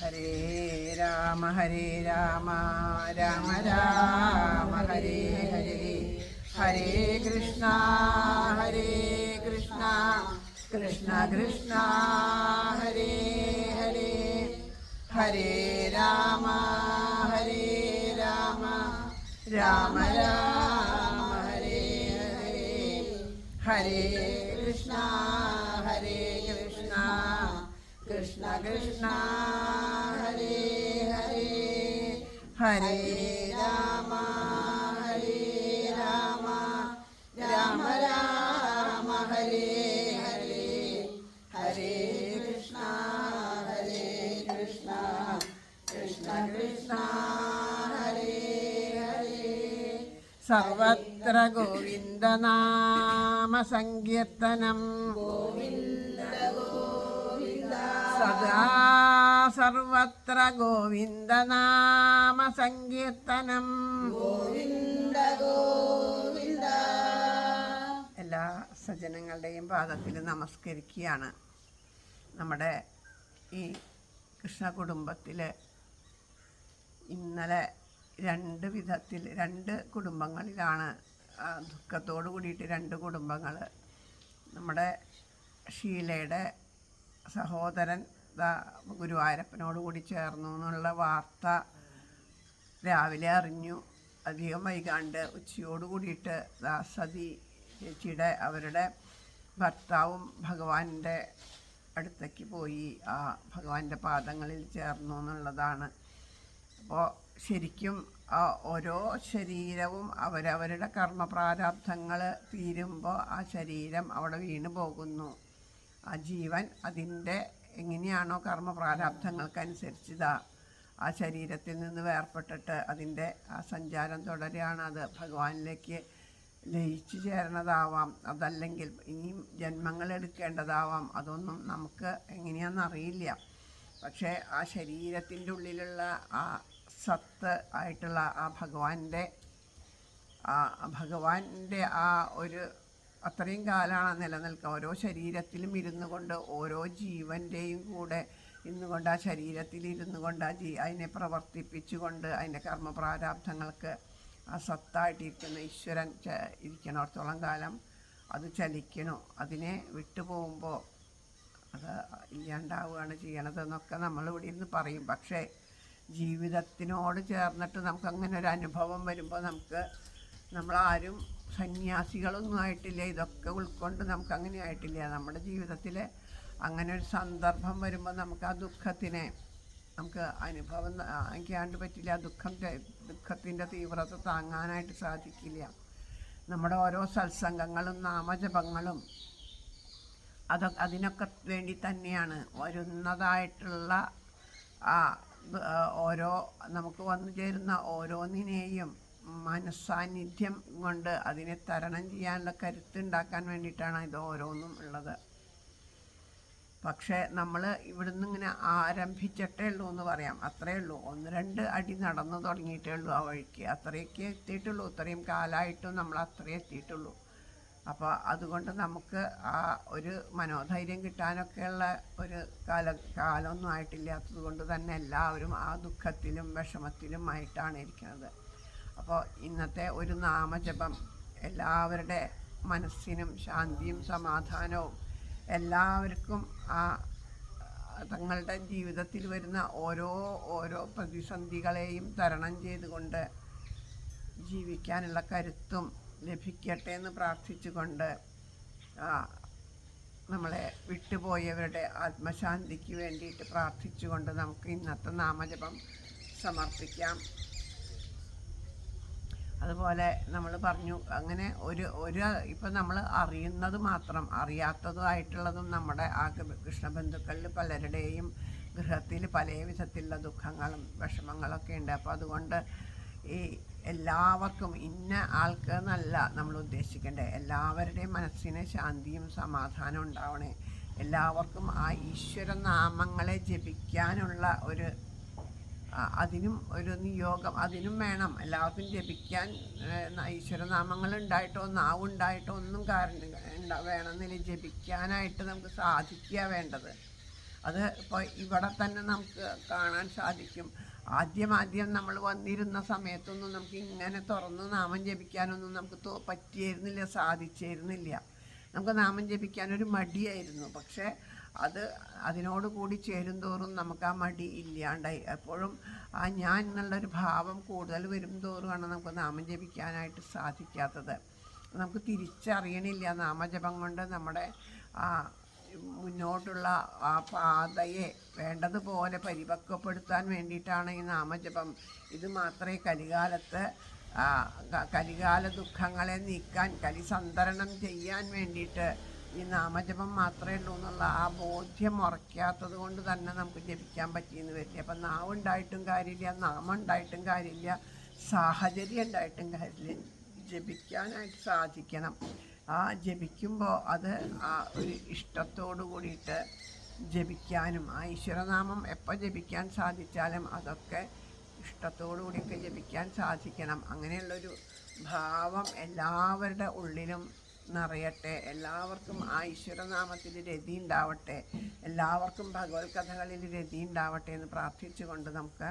ഹരേ രാമ രാമ രാമ ഹരേ ഹരേ ഹരേ കൃഷ്ണ കൃഷ്ണ കൃഷ്ണ ഹരേ ഹരേ ഹരേ രാമ രാമ രാമ ഹരേ ഹരേ ഹരേ കൃഷ്ണ കൃഷ്ണ കൃഷ്ണ ഹരേ ഹരേ ഹരേ രാമ രാമ രാമ ഹരേ ഹരേ ഹരേ കൃഷ്ണ കൃഷ്ണ കൃഷ്ണ ഹരേ ഹരേ സർവത്ര ഗോവിന്ദനാമ സങ്കീർത്തനം സദാ സർവത്ര ഗോവിന്ദനാമ സങ്കീർത്തനം എല്ലാ സജ്ജനങ്ങളുടെയും പാദത്തിൽ നമസ്കരിക്കുകയാണ്. നമ്മുടെ ഈ കൃഷ്ണ കുടുംബത്തിൽ ഇന്നലെ രണ്ട് കുടുംബങ്ങളിലാണ് ദുഃഖത്തോടു കൂടിയിട്ട് രണ്ട് കുടുംബങ്ങൾ. നമ്മുടെ ഷീലയുടെ സഹോദരൻ ഗുരുവായൂരപ്പനോട് കൂടി ചേർന്നു എന്നുള്ള വാർത്ത രാവിലെ അറിഞ്ഞു. അധികം വൈകാണ്ട് ഉച്ചയോട് കൂടിയിട്ട് സതി ചേച്ചിയുടെ അവരുടെ ഭർത്താവും ഭഗവാന്റെ അടുത്തേക്ക് പോയി ആ ഭഗവാന്റെ പാദങ്ങളിൽ ചേർന്നു എന്നുള്ളതാണ്. അപ്പോൾ ശരിക്കും ഓരോ ശരീരവും അവരവരുടെ കർമ്മപ്രാരാബ്ധങ്ങൾ തീരുമ്പോൾ ആ ശരീരം അവിടെ വീണു പോകുന്നു. ആ ജീവൻ അതിൻ്റെ എങ്ങനെയാണോ കർമ്മപ്രാരാബ്ധങ്ങൾക്കനുസരിച്ച് ആ ശരീരത്തിൽ നിന്ന് വേർപെട്ടിട്ട് അതിൻ്റെ ആ സഞ്ചാരം തുടരുകയാണ്. അത് ഭഗവാനിലേക്ക് ലയിച്ചു ചേരണതാവാം, അതല്ലെങ്കിൽ ഇനിയും ജന്മങ്ങൾ എടുക്കേണ്ടതാവാം. അതൊന്നും നമുക്ക് എങ്ങനെയാണെന്നറിയില്ല. പക്ഷേ ആ ശരീരത്തിൻ്റെ ഉള്ളിലുള്ള ആ സത്ത് ആയിട്ടുള്ള ആ ഭഗവാന്റെ ആ ഒരു അത്രയും കാലമാണ് നിലനിൽക്കുക. ഓരോ ശരീരത്തിലും ഇരുന്നു കൊണ്ട് ഓരോ ജീവൻ്റെയും കൂടെ ഇരുന്നുകൊണ്ട് ആ ശരീരത്തിൽ ഇരുന്നു കൊണ്ട് അതിനെ പ്രവർത്തിപ്പിച്ചുകൊണ്ട് അതിൻ്റെ കർമ്മപ്രാരാബ്ധങ്ങൾക്ക് ആ സത്തായിട്ടിരിക്കുന്ന ഈശ്വരൻ ഇരിക്കണോടത്തോളം കാലം അത് ചലിക്കണു. അതിനെ വിട്ടുപോകുമ്പോൾ അത് ഇല്ലാണ്ടാവുകയാണ് ചെയ്യണതെന്നൊക്കെ നമ്മളിവിടെ ഇരുന്ന് പറയും. പക്ഷേ ജീവിതത്തിനോട് ചേർന്നിട്ട് നമുക്കങ്ങനെ ഒരു അനുഭവം വരുമ്പോൾ നമ്മളാരും സന്യാസികളൊന്നും ആയിട്ടില്ല. ഇതൊക്കെ ഉൾക്കൊണ്ട് നമുക്കങ്ങനെ ആയിട്ടില്ല. നമ്മുടെ ജീവിതത്തിൽ അങ്ങനെ ഒരു സന്ദർഭം വരുമ്പോൾ നമുക്ക് ആ ദുഃഖത്തിനെ നമുക്ക് അനുഭവം എനിക്കാണ്ട് പറ്റില്ല. ദുഃഖത്തിൻ്റെ തീവ്രത താങ്ങാനായിട്ട് സാധിക്കില്ല. നമ്മുടെ ഓരോ സത്സംഗങ്ങളും നാമജപങ്ങളും അതിനൊക്കെ വേണ്ടി തന്നെയാണ് വരുന്നതായിട്ടുള്ള ഓരോ നമുക്ക് വന്നു ചേരുന്ന ഓരോന്നിനെയും മനസ്സാന്നിധ്യം കൊണ്ട് അതിനെ തരണം ചെയ്യാനുള്ള കരുത്തുണ്ടാക്കാൻ വേണ്ടിയിട്ടാണ് ഇത് ഓരോന്നും ഉള്ളത്. പക്ഷേ നമ്മൾ ഇവിടുന്ന് ഇങ്ങനെ ആരംഭിച്ചിട്ടേ ഉള്ളൂ എന്ന് പറയാം. അത്രയേ ഉള്ളൂ. 1-2 അടി നടന്നു തുടങ്ങിയിട്ടേ ഉള്ളൂ ആ വഴിക്ക്. അത്രയൊക്കെ എത്തിയിട്ടുള്ളൂ. ഇത്രയും കാലമായിട്ടും നമ്മൾ അത്രയേ എത്തിയിട്ടുള്ളൂ. അപ്പോൾ അതുകൊണ്ട് നമുക്ക് ആ ഒരു മനോധൈര്യം കിട്ടാനൊക്കെയുള്ള ഒരു കാലമൊന്നും ആയിട്ടില്ലാത്തത് കൊണ്ട് തന്നെ എല്ലാവരും ആ ദുഃഖത്തിലും വിഷമത്തിലും ആയിട്ടാണ് ഇരിക്കുന്നത്. അപ്പോൾ ഇന്നത്തെ ഒരു നാമജപം എല്ലാവരുടെ മനസ്സിനും ശാന്തിയും സമാധാനവും എല്ലാവർക്കും ആ തങ്ങളുടെ ജീവിതത്തിൽ വരുന്ന ഓരോ പ്രതിസന്ധികളെയും തരണം ചെയ്തുകൊണ്ട് ജീവിക്കാനുള്ള കരുത്തും ലഭിക്കട്ടെ എന്ന് പ്രാർത്ഥിച്ചുകൊണ്ട് നമ്മളെ വിട്ടുപോയവരുടെ ആത്മശാന്തിക്ക് വേണ്ടിയിട്ട് പ്രാർത്ഥിച്ചുകൊണ്ട് നമുക്ക് ഇന്നത്തെ നാമജപം സമർപ്പിക്കാം. അതുപോലെ നമ്മൾ പറഞ്ഞു അങ്ങനെ ഇപ്പം നമ്മൾ അറിയുന്നത് മാത്രം അറിയാത്തതുമായിട്ടുള്ളതും നമ്മുടെ ആ കൃഷ്ണബന്ധുക്കളിൽ പലരുടെയും ഗൃഹത്തിൽ പല വിധത്തിലുള്ള ദുഃഖങ്ങളും വിഷമങ്ങളൊക്കെ ഉണ്ട്. അപ്പോൾ അതുകൊണ്ട് ഈ എല്ലാവർക്കും ഇന്ന ആൾക്ക് എന്നല്ല നമ്മൾ ഉദ്ദേശിക്കേണ്ടത്. എല്ലാവരുടെയും മനസ്സിന് ശാന്തിയും സമാധാനവും ഉണ്ടാവണേ. എല്ലാവർക്കും ആ ഈശ്വര നാമങ്ങളെ ജപിക്കാനുള്ള അതിനും ഒരു നിയോഗം അതിനും വേണം. എല്ലാവർക്കും ജപിക്കാൻ ഈശ്വരനാമങ്ങൾ ഉണ്ടായിട്ടോ നാവുണ്ടായിട്ടോ ഒന്നും വേണമെന്നില്ല. ജപിക്കാനായിട്ട് നമുക്ക് സാധിക്കുക വേണ്ടത്. അത് ഇപ്പോൾ ഇവിടെ തന്നെ നമുക്ക് കാണാൻ സാധിക്കും. ആദ്യം നമ്മൾ വന്നിരുന്ന സമയത്തൊന്നും നമുക്ക് ഇങ്ങനെ തുറന്ന് നാമം ജപിക്കാനൊന്നും നമുക്ക് പറ്റിയിരുന്നില്ല, സാധിച്ചിരുന്നില്ല. നമുക്ക് നാമം ജപിക്കാനൊരു മടിയായിരുന്നു. പക്ഷേ അതിനോട് കൂടി ചേരും തോറും നമുക്ക് ആ മടി ഇല്ലാണ്ടായി. എപ്പോഴും ആ ഞാൻ എന്നുള്ളൊരു ഭാവം കൂടുതൽ വരും തോറുമാണ് നമുക്ക് നാമം ജപിക്കാനായിട്ട് സാധിക്കാത്തത്. നമുക്ക് തിരിച്ചറിയണില്ല. നാമജപം കൊണ്ട് നമ്മുടെ മുന്നോട്ടുള്ള ആ പാതയെ വേണ്ടതുപോലെ പരിപക്വപ്പെടുത്താൻ വേണ്ടിയിട്ടാണ് ഈ നാമജപം. ഇത് മാത്രമേ കലികാല ദുഃഖങ്ങളെ നീക്കാൻ, കലിസന്തരണം ചെയ്യാൻ വേണ്ടിയിട്ട് ഈ നാമജപം മാത്രമേ ഉള്ളൂ എന്നുള്ള ആ ബോധ്യം ഉറയ്ക്കാത്തത് കൊണ്ട് തന്നെ നമുക്ക് ജപിക്കാൻ പറ്റിയെന്ന് വരില്ല. അപ്പം നാവുണ്ടായിട്ടും കാര്യമില്ല, നാമം ഉണ്ടായിട്ടും കാര്യമില്ല, സാഹചര്യം ഉണ്ടായിട്ടും കാര്യമില്ല. ജപിക്കാനായിട്ട് സാധിക്കണം. ആ ജപിക്കുമ്പോൾ അത് ആ ഒരു ഇഷ്ടത്തോടു കൂടിയിട്ട് ജപിക്കാനും, ആ ഈശ്വരനാമം എപ്പോൾ ജപിക്കാൻ സാധിച്ചാലും അതൊക്കെ ഇഷ്ടത്തോടു കൂടിയൊക്കെ ജപിക്കാൻ സാധിക്കണം. അങ്ങനെയുള്ളൊരു ഭാവം എല്ലാവരുടെ ഉള്ളിലും നിറയട്ടെ. എല്ലാവർക്കും ആ ഈശ്വരനാമത്തിൽ രതി ഉണ്ടാവട്ടെ. എല്ലാവർക്കും ഭഗവത് കഥകളിൽ രതി ഉണ്ടാവട്ടെ എന്ന് പ്രാർത്ഥിച്ചുകൊണ്ട് നമുക്ക്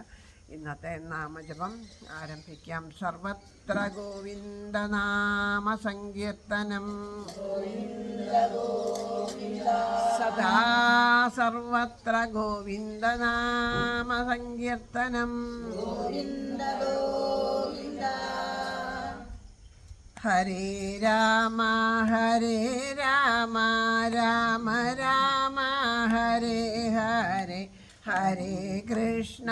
ഇന്നത്തെ നാമജപം ആരംഭിക്കാം. സർവത്ര ഗോവിന്ദനാമ സങ്കീർത്തനം, സദാ സർവത്ര ഗോവിന്ദനാമ സങ്കീർത്തനം. ഹരേ രാമ ഹരേ രാമ രാമ രാമ ഹരേ ഹരേ, ഹരേ കൃഷ്ണ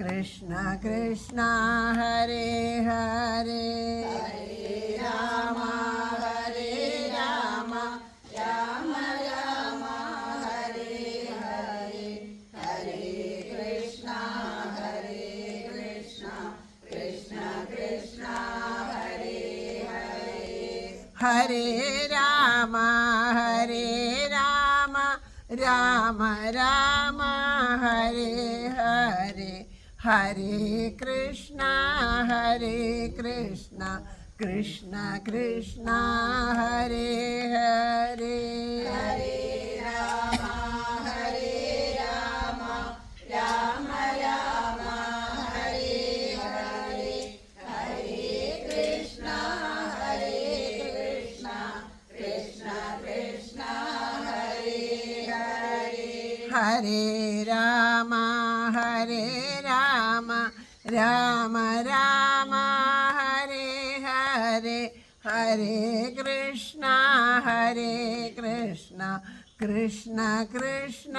കൃഷ്ണ കൃഷ്ണ ഹരേ ഹരേ. ഹരേ രാമ ഹരേ രാമ രാമ രാമ ഹരേ ഹരേ, ഹരേ കൃഷ്ണ കൃഷ്ണ കൃഷ്ണ ഹരേ ഹരേ. ഹരേ രാമ ഹരേ രാമ രാമ രാമ ഹരേ ഹരേ, ഹരേ കൃഷ്ണ കൃഷ്ണ കൃഷ്ണ ഹരേ ഹരേ. ഹരേ രാമ ഹരേ രാമ രാമ രാമ ഹരേ ഹരേ, ഹരേ കൃഷ്ണ കൃഷ്ണ കൃഷ്ണ ഹരേ ഹരേ. ഹരേ രാമ ഹരേ രാമ രാമ രാമ ഹരേ ഹരേ, ഹരേ കൃഷ്ണ കൃഷ്ണ കൃഷ്ണ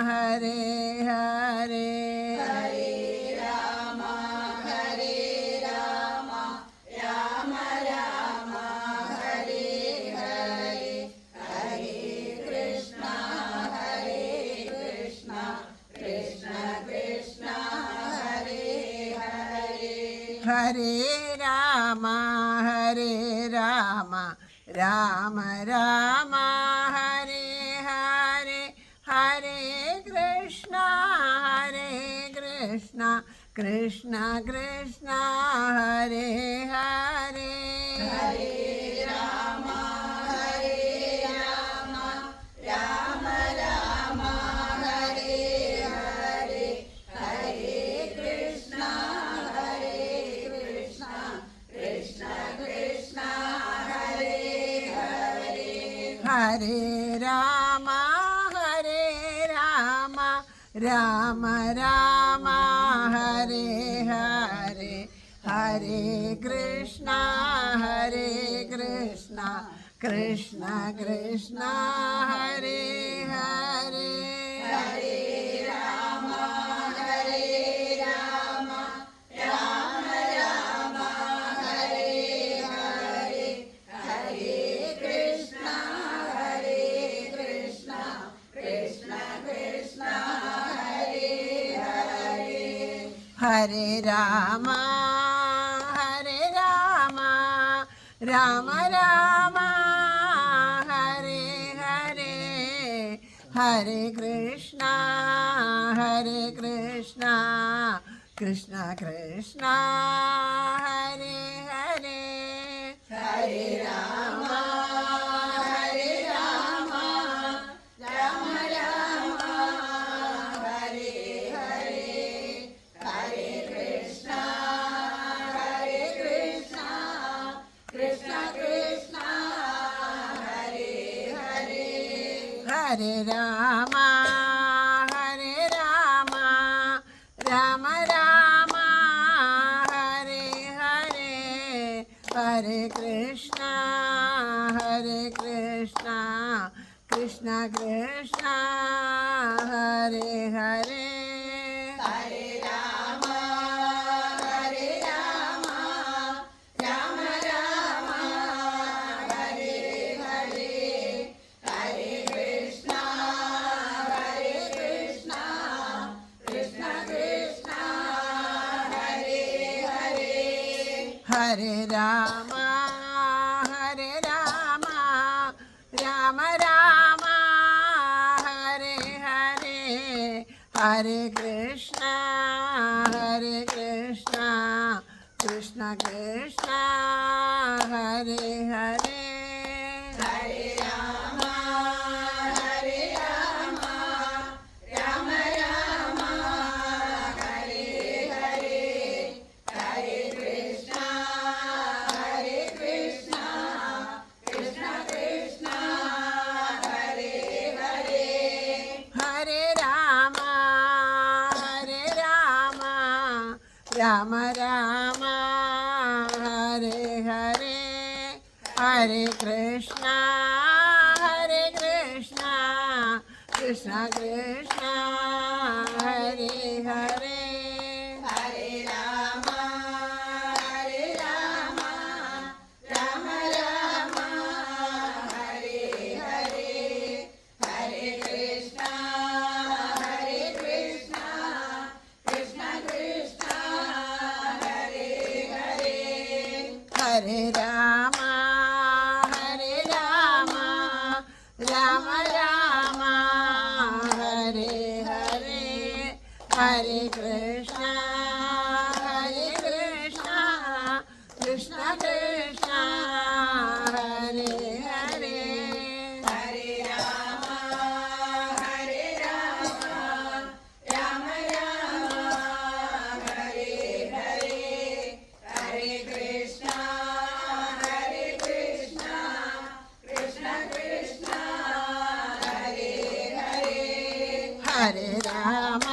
ഹരേ ഹരേ. ഹരേ രാമ ഹരേ രാമ രാമ രാമ ഹരേ ഹരേ, ഹരേ കൃഷ്ണ കൃഷ്ണ കൃഷ്ണ ഹരേ ഹരേ. ഹരേ രാമ ഹരേ രാമ രാമ രാമ ഹരേ ഹരേ, ഹരേ കൃഷ്ണ കൃഷ്ണ കൃഷ്ണ ഹരേ ഹരേ. ഹരേ രാമ ഹരേ രാമ രാമ രാമ ഹരേ ഹരേ, ഹരേ കൃഷ്ണ കൃഷ്ണ കൃഷ്ണ ഹരേ ഹരേ. ഹരേ രാമ ഹരേ രാമ രാമ രാമ ഹരേ ഹരേ, ഹരേ കൃഷ്ണ കൃഷ്ണ കൃഷ്ണ ഹരേ ഹരേ. ഹരേ രാമ ഹരേ രാമ രാമ രാമ ഹരേ ഹരേ, ഹരേ കൃഷ്ണ കൃഷ്ണ കൃഷ്ണ ഹരേ ഹരേ. ഹരേ രാമ ഹരേ രാമ രാമ രാമ ഹരേ ഹരേ, ഹരേ കൃഷ്ണ കൃഷ്ണ കൃഷ്ണ ഹരേ ഹരേ. ഹരേ രാമ ഹരേ രാമ രാമ ഹരേ രാമ ഹരേ രാമ രാമ രാമ ഹരേ ഹരേ ഹരേ കൃഷ്ണ കൃഷ്ണ കൃഷ്ണ ഹരേ ഹരേ ഹരേ രാമ ഹരേ രാമ രാമ രാമ ഹരേ ഹരേ ഹരേ കൃഷ്ണ കൃഷ്ണ കൃഷ്ണ ഹരേ ഹരേ ഹരേ രാമ ഹരേ രാമ രാമ രാമ ഹരേ ഹരേ ഹരേ കൃഷ്ണ കൃഷ്ണ കൃഷ്ണ ഹരേ ഹരേ ഹരേ രാമ ഹരേ രാമ രാമ രാമ ഹരേ ഹരേ ഹരേ കൃഷ്ണ കൃഷ്ണ കൃഷ്ണ ഹരേ ഹരേ ഹരേ രാമ രാമ രാമ ഹരേ ഹരേ ഹരേ കൃഷ്ണ കൃഷ്ണ കൃഷ്ണ ഹരേ ഹരേ ഹരേ രാമ രാമ രാമ ഹരേ ഹരേ ഹരേ കൃഷ്ണ കൃഷ്ണ കൃഷ്ണ ഹരേ ഹരേ ഹരേ രാമ രാമ രാമ ഹരേ ഹരേ ഹരേ കൃഷ്ണ കൃഷ്ണ കൃഷ്ണ ഹരേ ഹരേ ഹരേ രാമ രാമ രാമ ഹരേ ഹരേ ഹരേ കൃഷ്ണ കൃഷ്ണ കൃഷ്ണ ഹരേ ഹരേ ഹരേ രാമ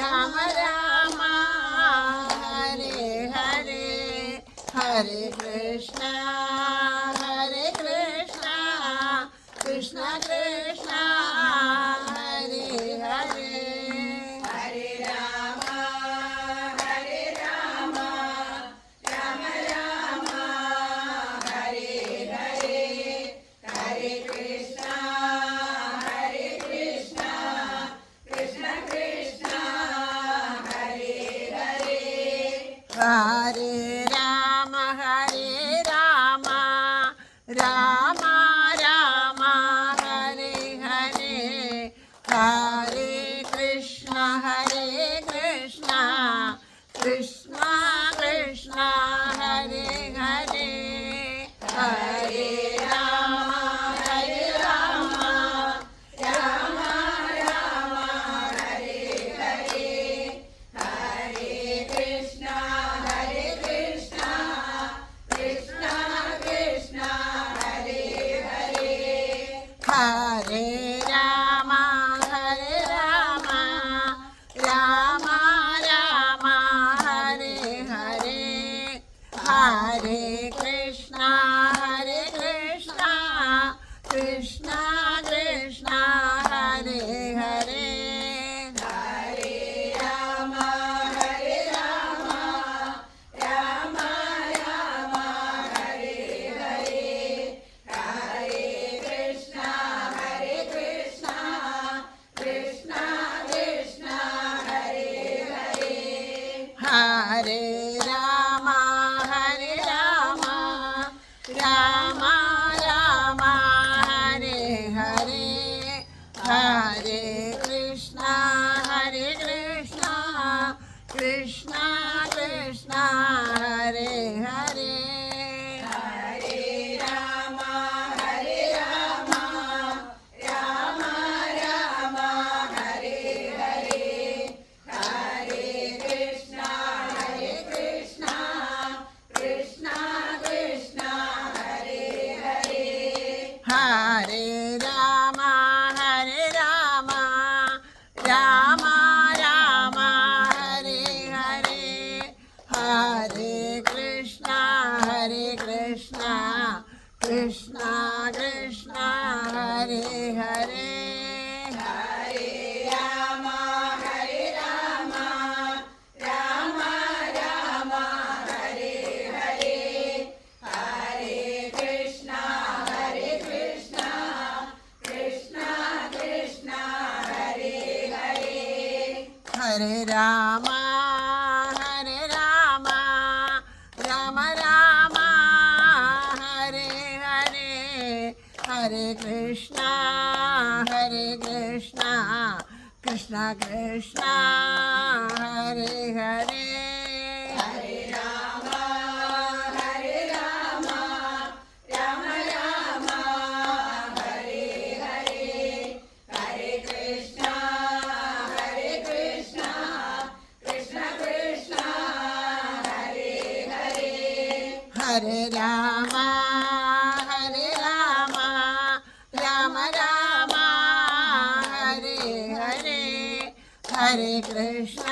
രാമ രാമ ഹരേ ഹരേ ഹരേ കൃഷ്ണ കൃഷ്ണ കൃഷ്ണ ഹരേ ഹരേ ഹരേ രാമ രാമ രാമ ഹരേ ഹരേ ഹരേ കൃഷ്ണ കൃഷ്ണ കൃഷ്ണ ഹരേ ഹരേ ഹരേ രാമ രാമ രാമ ഹരേ ഹരേ ഹരേ കൃഷ്ണ കൃഷ്ണ കൃഷ്ണ ഹരേ ഹരേ ഹരേ രാമ രാമ രാമ ഹരേ ഹരേ ഹരേ കൃഷ്ണ കൃഷ്ണ കൃഷ്ണ ഹരേ ഹരേ ഹരേ രാമ രാമ രാമ ഹരേ ഹരേ ഹരേ കൃഷ്ണ കൃഷ്ണ കൃഷ്ണ ഹരേ ഹരേ ഹരേ രാമ രാമ ഹരേ ഹരേ ഹരേ കൃഷ്ണ കൃഷ്ണ കൃഷ്ണ ഹരേ ഹരേ ഹരേ രാമ രാമ രാമ ഹരേ ഹരേ ഹരേ കൃഷ്ണ കൃഷ്ണ കൃഷ്ണ ഹരേ ഹരേ ഹരേ രാമ രാമ രാമ ഹരേ ഹരേ ഹരേ കൃഷ്ണ ഹരേ രാമ ഹരേ രാമ രാമ രാമ ഹരേ ഹരേ ഹരേ കൃഷ്ണ കൃഷ്ണ കൃഷ്ണ ഹരേ ഹരേ ഹരേ രാമ ഹരേ രാമ രാമ രാമ ഹരേ ഹരേ ഹരേ കൃഷ്ണ കൃഷ്ണ കൃഷ്ണ ഹരേ ഹരേ ഹരേ രാമ ഹരേ രാമ രാമ രാമ ഹരേ ഹരേ ഹരേ കൃഷ്ണ ഹരേ രാമ ഹരേ രാമ രാമ രാമ ഹരേ ഹരേ ഹരേ കൃഷ്ണ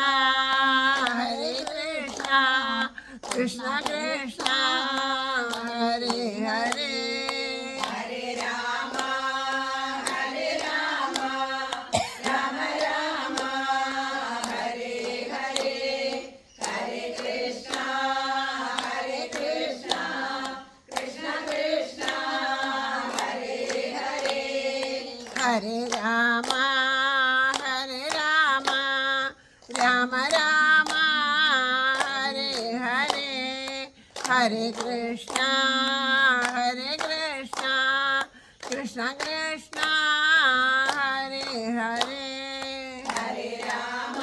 കൃഷ്ണ കൃഷ്ണ ഹരേ ഹരേ ഹരേ രാമ ഹരേ രാമ രാമ രാമ ഹരേ ഹരേ ഹരേ കൃഷ്ണ ഹരേ രാമ ഹരേ രാമ രാമ രാമ ഹരേ ഹരേ ഹരേ കൃഷ്ണ കൃഷ്ണ കൃഷ്ണ ഹരേ ഹരേ ഹരേ രാമ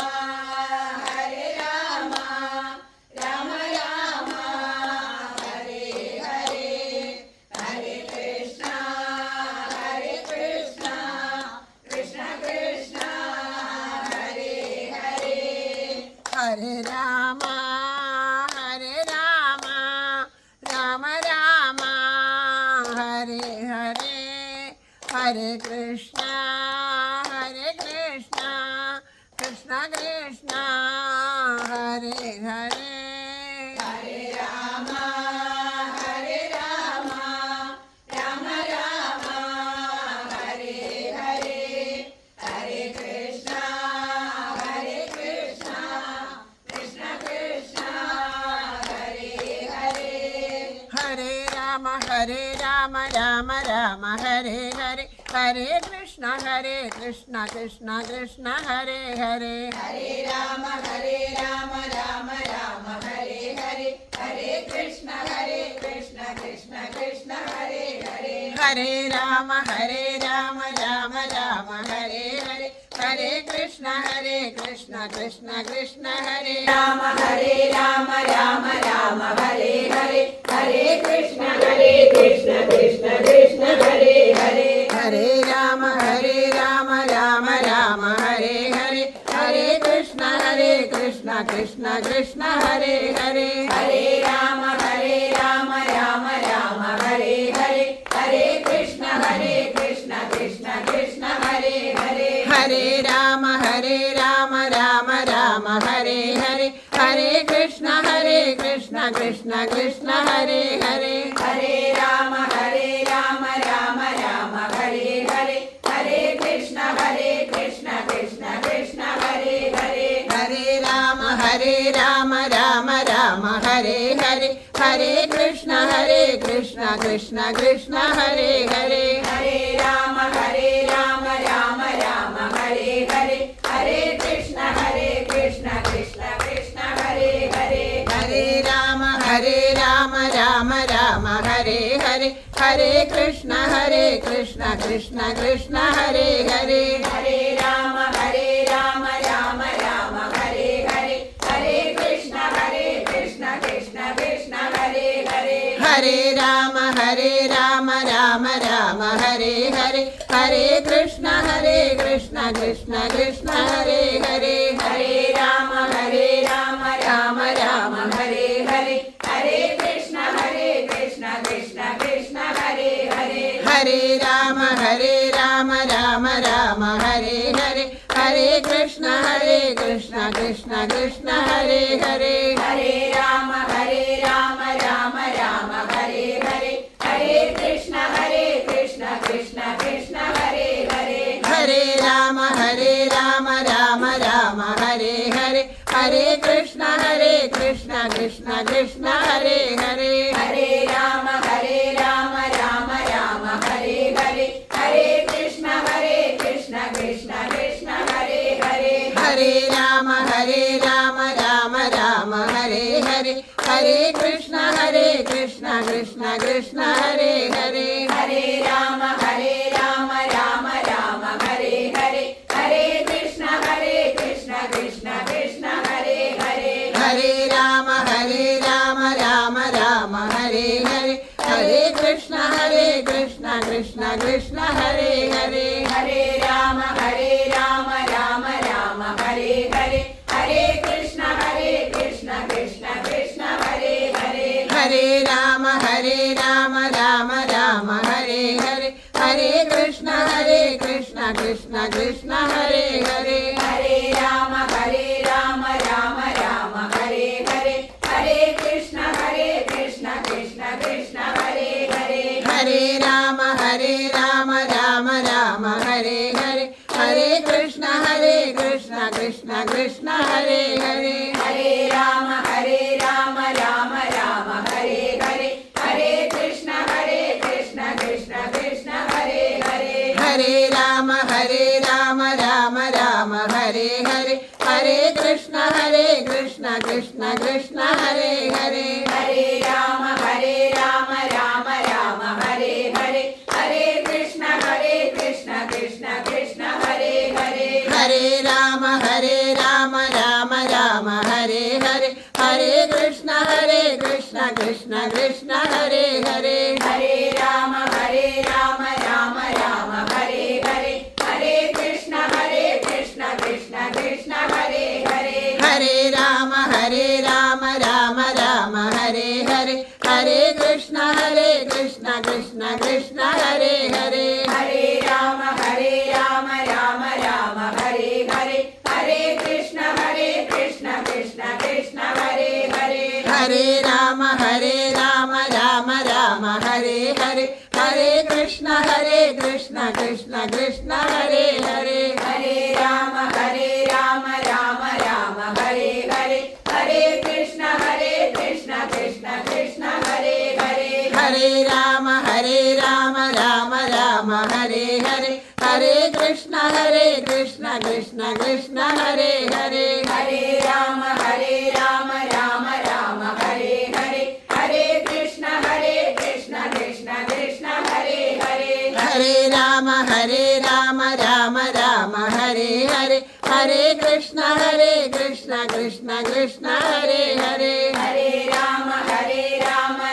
ഹരേ രാമ രാമ രാമ ഹരേ ഹരേ ഹരേ കൃഷ്ണ ഹരേ രാമ ഹരേ രാമ രാമ രാമ ഹരേ ഹരേ ഹരേ കൃഷ്ണ കൃഷ്ണ കൃഷ്ണ ഹരേ ഹരേ ഹരേ രാമ ഹരേ രാമ രാമ രാമ ഹരേ ഹരേ ഹരേ കൃഷ്ണ ഹരേ രാമ രാമ രാമ ഹരേ ഹരേ ഹരേ കൃഷ്ണ കൃഷ്ണ കൃഷ്ണ ഹരേ ഹരേ ഹരേ രാമ രാമ രാമ ഹരേ ഹരേ ഹരേ കൃഷ്ണ കൃഷ്ണ കൃഷ്ണ ഹരേ ഹരേ ഹരേ രാമ രാമ രാമ ഹരേ ഹരേ ഹരേ കൃഷ്ണ കൃഷ്ണ കൃഷ്ണ ഹരേ രാമ രാമ രാമ ഹരേ ഹരേ ഹരേ കൃഷ്ണ കൃഷ്ണ കൃഷ്ണ ഹരേ ഹരേ ഹരേ രാമ രാമ രാമ ഹരേ ഹരേ ഹരേ കൃഷ്ണ കൃഷ്ണ കൃഷ്ണ ഹരേ ഹരേ ഹരേ രാമ രാമ രാമ ഹരേ ഹരേ ഹരേ കൃഷ്ണ കൃഷ്ണ കൃഷ്ണ ഹരേ ഹരേ ഹരേ രാമ രാമ രാമ ഹരേ ഹരേ ഹരേ കൃഷ്ണ കൃഷ്ണ കൃഷ്ണ ഹരേ ഹരേ ഹരേ രാമ രാമ രാമ ഹരേ ഹരേ ഹരേ കൃഷ്ണ കൃഷ്ണ കൃഷ്ണ ഹരേ ഹരേ ഹരേ രാമ രാമ രാമ ഹരേ ഹരേ ഹരേ കൃഷ്ണ കൃഷ്ണ കൃഷ്ണ ഹരേ ഹരേ ഹരേ രാമ രാമ രാമ ഹരേ ഹരേ ഹരേ കൃഷ്ണ കൃഷ്ണ കൃഷ്ണ ഹരേ ഹരേ ഹരേ രാമ രാമ ഹരേ ഹരേ ഹരേ കൃഷ്ണ കൃഷ്ണ കൃഷ്ണ ഹരേ ഹരേ ഹരേ രാമ രാമ ഹരേ ഹരേ ഹരേ കൃഷ്ണ കൃഷ്ണ കൃഷ്ണ ഹരേ ഹരേ ഹരേ രാമ രാമ ഹരേ ഹരേ ഹരേ കൃഷ്ണ കൃഷ്ണ കൃഷ്ണ ഹരേ ഹരേ ഹരേ രാമ രാമ ഹരേ ഹരേ ഹരേ കൃഷ്ണ കൃഷ്ണ കൃഷ്ണ ഹരേ ഹരേ ഹരേ രാമ രാമ രാമ രാമ ഹരേ ഹരേ ഹരേ കൃഷ്ണ കൃഷ്ണ കൃഷ്ണ ഹരേ ഹരേ ഹരേ രാമ രാമ രാമ ഹരേ ഹരേ ഹരേ കൃഷ്ണ കൃഷ്ണ കൃഷ്ണ ഹരേ ഹരേ ഹരേ രാമ രാമ രാമ ഹരേ ഹരേ ഹരേ കൃഷ്ണ കൃഷ്ണ കൃഷ്ണ ഹരേ ഹരേ ഹരേ രാമ രാമ രാമ ഹരേ ഹരേ ഹരേ കൃഷ്ണ കൃഷ്ണ കൃഷ്ണ ഹരേ ഹരേ ഹരേ രാമ രാമ രാമ ഹരേ ഹരേ ഹരേ കൃഷ്ണ കൃഷ്ണ കൃഷ്ണ ഹരേ ഹരേ ഹരേ രാമ രാമ രാമ ഹരേ ഹരേ ഹരേ കൃഷ്ണ കൃഷ്ണ കൃഷ്ണ ഹരേ ഹരേ ഹരേ രാമ രാമ രാമ ഹരേ ഹരേ ഹരേ കൃഷ്ണ കൃഷ്ണ കൃഷ്ണ ഹരേ ഹരേ ഹരേ രാമ രാമ രാമ ഹരേ ഹരേ ഹരേ കൃഷ്ണ കൃഷ്ണ കൃഷ്ണ ഹരേ ഹരേ ഹരേ രാമ രാമ രാമ ഹരേ ഹരേ ഹരേ കൃഷ്ണ കൃഷ്ണ കൃഷ്ണ ഹരേ ഹരേ ഹരേ രാമ രാമ ഹരേ ഹരേ ഹരേ കൃഷ്ണ കൃഷ്ണ കൃഷ്ണ ഹരേ ഹരേ ഹരേ രാമ രാമ രാമ ഹരേ ഹരേ ഹരേ കൃഷ്ണ കൃഷ്ണ കൃഷ്ണ ഹരേ ഹരേ ഹരേ രാമ രാമ ഹരേ ഹരേ ഹരേ കൃഷ്ണ കൃഷ്ണ കൃഷ്ണ ഹരേ ഹരേ ഹരേ രാമ രാമ രാമ ഹരേ ഹരേ ഹരേ കൃഷ്ണ കൃഷ്ണ കൃഷ്ണ ഹരേ ഹരേ ഹരേ രാമ രാമ ഹരേ ഹരേ ഹരേ കൃഷ്ണ കൃഷ്ണ കൃഷ്ണ ഹരേ ഹരേ ഹരേ രാമ രാമ ഹരേ ഹരേ ഹരേ കൃഷ്ണ കൃഷ്ണ കൃഷ്ണ ഹരേ ഹരേ ഹരേ രാമ രാമ ഹരേ ഹരേ ഹരേ കൃഷ്ണ കൃഷ്ണ കൃഷ്ണ ഹരേ ഹരേ ഹരേ രാമ രാമ ഹരേ ഹരേ ഹരേ കൃഷ്ണ കൃഷ്ണ കൃഷ്ണ ഹരേ ഹരേ ഹരേ രാമ രാമ ഹരേ ഹരേ ഹരേ കൃഷ്ണ കൃഷ്ണ കൃഷ്ണ ഹരേ ഹരേ ഹരേ രാമ രാമ ഹരേ ഹരേ ഹരേ കൃഷ്ണ കൃഷ്ണ കൃഷ്ണ ഹരേ ഹരേ ഹരേ രാമ രാമ ഹരേ ഹരേ ഹരേ കൃഷ്ണ കൃഷ്ണ കൃഷ്ണ ഹരേ ഹരേ ഹരേ രാമ രാമ ഹരേ ഹരേ ഹരേ കൃഷ്ണ കൃഷ്ണ കൃഷ്ണ ഹരേ ഹരേ ഹരേ രാമ രാമ ഹരേ ഹരേ ഹരേ കൃഷ്ണ കൃഷ്ണ കൃഷ്ണ ഹരേ ഹരേ ഹരേ രാമ രാമ ഹരേ ഹരേ ഹരേ കൃഷ്ണ കൃഷ്ണ കൃഷ്ണ ഹരേ ഹരേ ഹരേ രാമ രാമ ഹരേ ഹരേ ഹരേ കൃഷ്ണ കൃഷ്ണ കൃഷ്ണ ഹരേ ഹരേ ഹരേ രാമ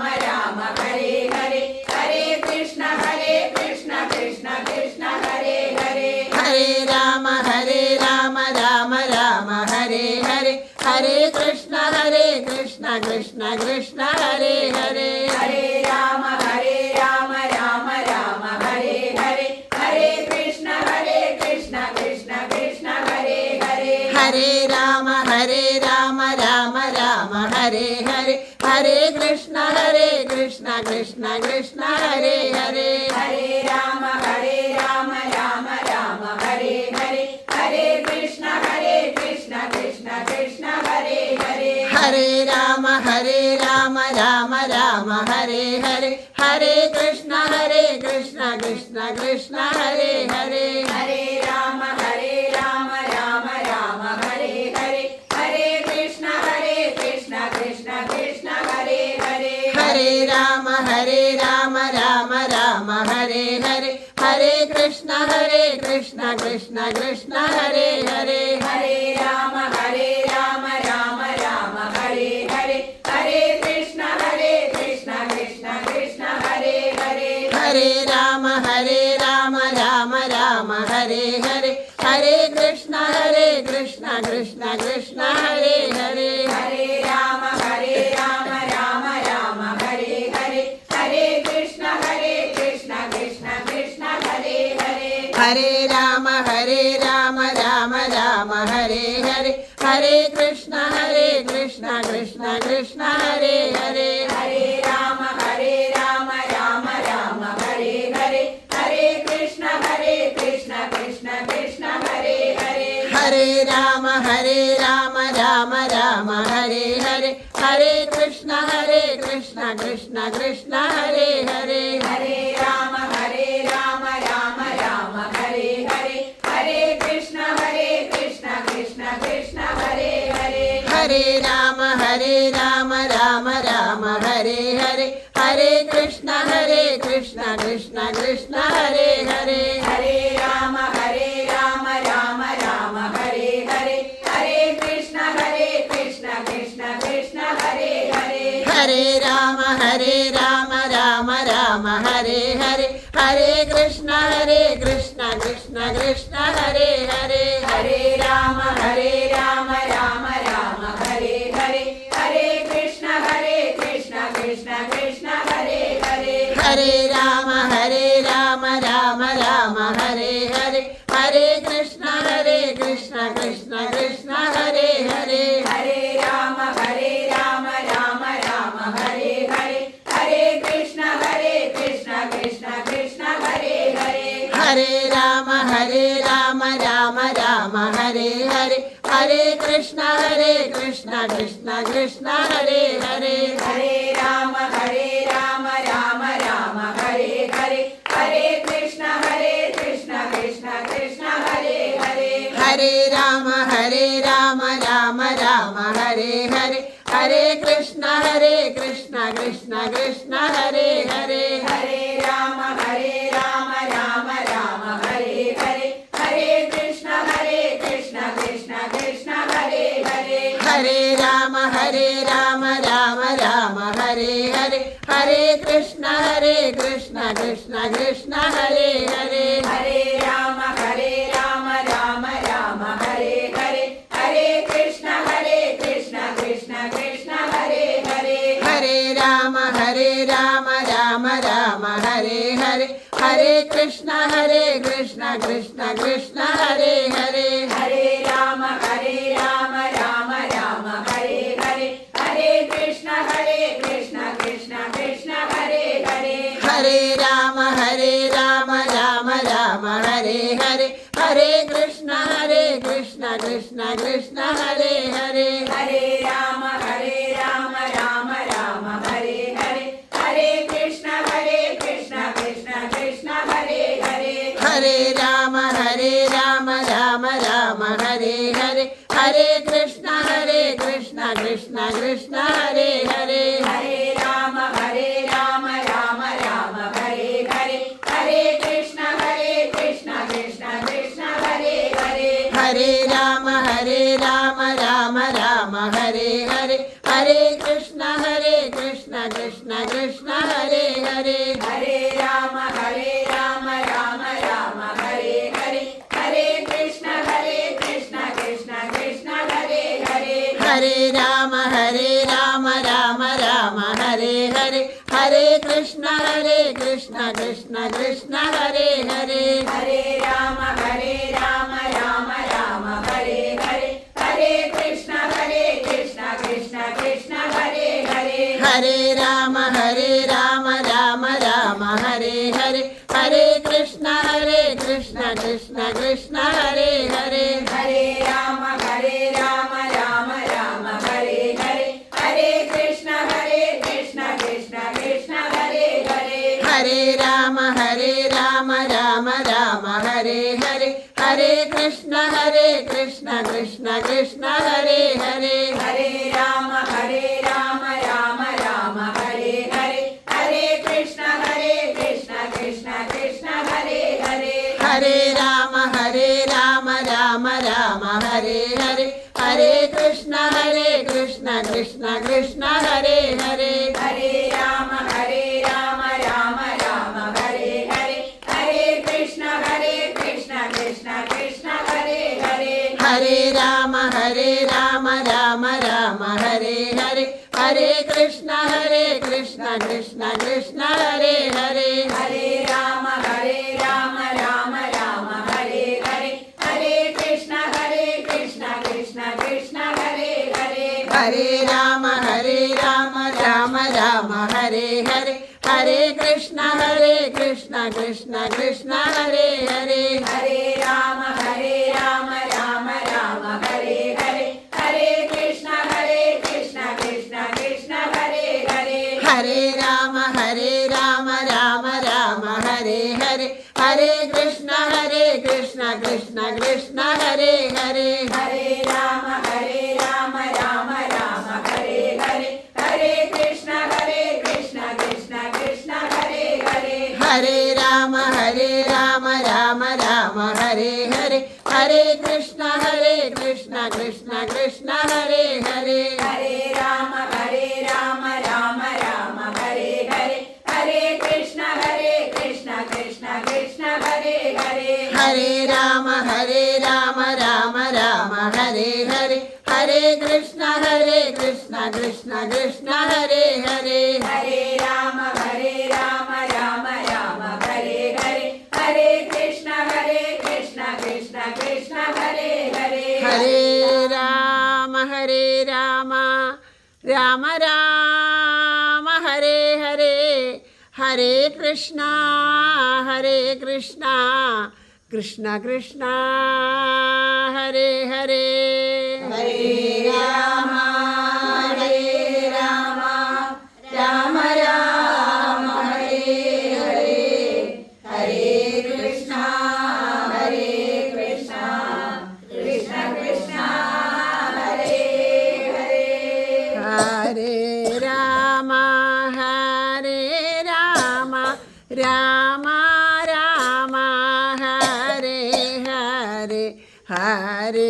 രാമ ഹരേ ഹരേ ഹരേ കൃഷ്ണ കൃഷ്ണ കൃഷ്ണ ഹരേ ഹരേ ഹരേ രാമ രാമ ഹരേ ഹരേ ഹരേ കൃഷ്ണ കൃഷ്ണ കൃഷ്ണ ഹരേ ഹരേ ഹരേ രാമ രാമ ഹരേ ഹരേ ഹരേ കൃഷ്ണ കൃഷ്ണ കൃഷ്ണ ഹരേ ഹരേ ഹരേ രാമ രാമ ഹരേ ഹരേ ഹരേ കൃഷ്ണ കൃഷ്ണ കൃഷ്ണ ഹരേ ഹരേ ഹരേ രാമ രാമ ഹരേ ഹരേ ഹരേ കൃഷ്ണ കൃഷ്ണ കൃഷ്ണ ഹരേ ഹരേ ഹരേ രാമ രാമ ഹരേ ഹരേ ഹരേ കൃഷ്ണ കൃഷ്ണ കൃഷ്ണ ഹരേ ഹരേ ഹരേ രാമ രാമ ഹരേ ഹരേ ഹരേ കൃഷ്ണ കൃഷ്ണ കൃഷ്ണ ഹരേ ഹരേ ഹരേ രാമ രാമ ഹരേ ഹരേ ഹരേ കൃഷ്ണ കൃഷ്ണ കൃഷ്ണ ഹരേ ഹരേ ഹരേ രാമ രാമ ഹരേ ഹരേ ഹരേ കൃഷ്ണ കൃഷ്ണ കൃഷ്ണ ഹരേ ഹരേ ഹരേ രാമ രാമ ഹരേ ഹരേ ഹരേ കൃഷ്ണ കൃഷ്ണ കൃഷ്ണ ഹരേ രാമ രാമ രാമ ഹരേ ഹരേ ഹരേ കൃഷ്ണ കൃഷ്ണ കൃഷ്ണ ഹരേ ഹരേ ഹരേ രാമ രാമ രാമ ഹരേ ഹരേ ഹരേ കൃഷ്ണ കൃഷ്ണ കൃഷ്ണ ഹരേ ഹരേ ഹരേ രാമ രാമ രാമ ഹരേ ഹരേ ഹരേ കൃഷ്ണ കൃഷ്ണ കൃഷ്ണ ഹരേ ഹരേ ഹരേ രാമ രാമ രാമ ഹരേ ഹരേ ഹരേ കൃഷ്ണ കൃഷ്ണ കൃഷ്ണ ഹരേ ഹരേ ഹരേ രാമ രാമ രാമ ഹരേ ഹരേ ഹരേ കൃഷ്ണ കൃഷ്ണ കൃഷ്ണ ഹരേ ഹരേ ഹരേ രാമ രാമ ഹരേ ഹരേ ഹരേ കൃഷ്ണ കൃഷ്ണ കൃഷ്ണ ഹരേ ഹരേ ഹരേ രാമ രാമ ഹരേ ഹരേ ഹരേ കൃഷ്ണ കൃഷ്ണ കൃഷ്ണ ഹരേ ഹരേ ഹരേ രാമ രാമ ഹരേ ഹരേ ഹരേ കൃഷ്ണ കൃഷ്ണ കൃഷ്ണ ഹരേ ഹരേ ഹരേ രാമ രാമ ഹരേ ഹരേ ഹരേ കൃഷ്ണ കൃഷ്ണ കൃഷ്ണ ഹരേ ഹരേ ഹരേ രാമ രാമ ഹരേ ഹരേ ഹരേ കൃഷ്ണ കൃഷ്ണ കൃഷ്ണ ഹരേ ഹരേ ഹരേ രാമ രാമ ഹരേ ഹരേ ഹരേ കൃഷ്ണ കൃഷ്ണ കൃഷ്ണ ഹരേ ഹരേ ഹരേ രാമ രാമ ഹരേ ഹരേ ഹരേ കൃഷ്ണ കൃഷ്ണ കൃഷ്ണ ഹരേ ഹരേ ഹരേ രാമ രാമ ഹരേ ഹരേ ഹരേ കൃഷ്ണ കൃഷ്ണ കൃഷ്ണ ഹരേ ഹരേ ഹരേ രാമ രാമ ഹരേ ഹരേ ഹരേ കൃഷ്ണ കൃഷ്ണ കൃഷ്ണ ഹരേ ഹരേ ഹരേ രാമ രാമ ഹരേ ഹരേ ഹരേ കൃഷ്ണ കൃഷ്ണ കൃഷ്ണ ഹരേ ഹരേ ഹരേ രാമ രാമ ഹരേ ഹരേ ഹരേ കൃഷ്ണ കൃഷ്ണ കൃഷ്ണ ഹരേ ഹരേ ഹരേ രാമ രാമ ഹരേ ഹരേ ഹരേ കൃഷ്ണ കൃഷ്ണ കൃഷ്ണ ഹരേ ഹരേ ഹരേ രാമ രാമ ഹരേ ഹരേ ഹരേ കൃഷ്ണ കൃഷ്ണ കൃഷ്ണ ഹരേ ഹരേ ഹരേ രാമ രാമ ഹരേ ഹരേ ഹരേ കൃഷ്ണ കൃഷ്ണ കൃഷ്ണ ഹരേ ഹരേ ഹരേ രാമ രാമ ഹരേ ഹരേ ഹരേ കൃഷ്ണ കൃഷ്ണ കൃഷ്ണ ഹരേ ഹരേ ഹരേ രാമ രാമ ഹരേ ഹരേ ഹരേ കൃഷ്ണ കൃഷ്ണ കൃഷ്ണ ഹരേ ഹരേ ഹരേ രാമ രാമ ഹരേ ഹരേ ഹരേ കൃഷ്ണ കൃഷ്ണ കൃഷ്ണ ഹരേ ഹരേ ഹരേ രാമ രാമ ഹരേ ഹരേ ഹരേ കൃഷ്ണ കൃഷ്ണ കൃഷ്ണ ഹരേ ഹരേ ഹരേ രാമ രാമ ഹരേ ഹരേ ഹരേ കൃഷ്ണ കൃഷ്ണ കൃഷ്ണ ഹരേ ഹരേ ഹരേ രാമ രാമ ഹരേ ഹരേ ഹരേ കൃഷ്ണ കൃഷ്ണ കൃഷ്ണ ഹരേ ഹരേ ഹരേ രാമ രാമ ഹരേ ഹരേ ഹരേ കൃഷ്ണ കൃഷ്ണ കൃഷ്ണ ഹരേ ഹരേ ഹരേ രാമ രാമ ഹരേ ഹരേ ഹരേ കൃഷ്ണ കൃഷ്ണ കൃഷ്ണ ഹരേ ഹരേ ഹരേ രാമ രാമ ഹരേ ഹരേ ഹരേ കൃഷ്ണ കൃഷ്ണ കൃഷ്ണ ഹരേ ഹരേ ഹരേ രാമ രാമ ഹരേ ഹരേ ഹരേ കൃഷ്ണ കൃഷ്ണ കൃഷ്ണ ഹരേ ഹരേ ഹരേ രാമ രാമ ഹരേ ഹരേ ഹരേ കൃഷ്ണ കൃഷ്ണ കൃഷ്ണ ഹരേ ഹരേ ഹരേ രാമ രാമ ഹരേ ഹരേ ഹരേ കൃഷ്ണ കൃഷ്ണ കൃഷ്ണ ഹരേ ഹരേ ഹരേ രാമ രാമ ഹരേ ഹരേ ഹരേ കൃഷ്ണ കൃഷ്ണ കൃഷ്ണ ഹരേ ഹരേ ഹരേ രാമ രാമ ഹരേ ഹരേ ഹരേ കൃഷ്ണ കൃഷ്ണ കൃഷ്ണ ഹരേ ഹരേ ഹരേ രാമ രാമ ഹരേ ഹരേ ഹരേ കൃഷ്ണ കൃഷ്ണ കൃഷ്ണ ഹരേ ഹരേ ഹരേ രാമ രാമ രാമ ഹരേ ഹരേ ഹരേ കൃഷ്ണ കൃഷ്ണ കൃഷ്ണ ഹരേ ഹരേ ഹരേ രാമ രാമ രാമ ഹരേ ഹരേ ഹരേ കൃഷ്ണ കൃഷ്ണ കൃഷ്ണ ഹരേ ഹരേ ഹരേ രാമ രാമ രാമ ഹരേ ഹരേ ഹരേ കൃഷ്ണ കൃഷ്ണ കൃഷ്ണ ഹരേ ഹരേ ഹരേ രാമ രാമ രാമ ഹരേ ഹരേ ഹരേ കൃഷ്ണ കൃഷ്ണ കൃഷ്ണ ഹരേ ഹരേ ഹരേ രാമ രാമ രാമ ഹരേ ഹരേ ഹരേ കൃഷ്ണ കൃഷ്ണ കൃഷ്ണ ഹരേ ഹരേ ഹരേ രാമ രാമ രാമ ഹരേ ഹരേ ഹരേ കൃഷ്ണ കൃഷ്ണ കൃഷ്ണ ഹരേ ഹരേ ഹരേ രാമ രാമ ഹരേ ഹരേ ഹരേ കൃഷ്ണ കൃഷ്ണ കൃഷ്ണ ഹരേ ഹരേ ഹരേ രാമ രാമ രാമ ഹരേ ഹരേ ഹരേ കൃഷ്ണ കൃഷ്ണ കൃഷ്ണ ഹരേ ഹരേ ഹരേ രാമ രാമ രാമ ഹരേ ഹരേ ഹരേ കൃഷ്ണ കൃഷ്ണ കൃഷ്ണ ഹരേ ഹരേ ഹരേ രാമ രാമ രാമ ഹരേ ഹരേ ഹരേ കൃഷ്ണ കൃഷ്ണ കൃഷ്ണ ഹരേ ഹരേ ഹരേ രാമ രാമ രാമ ഹരേ ഹരേ ഹരേ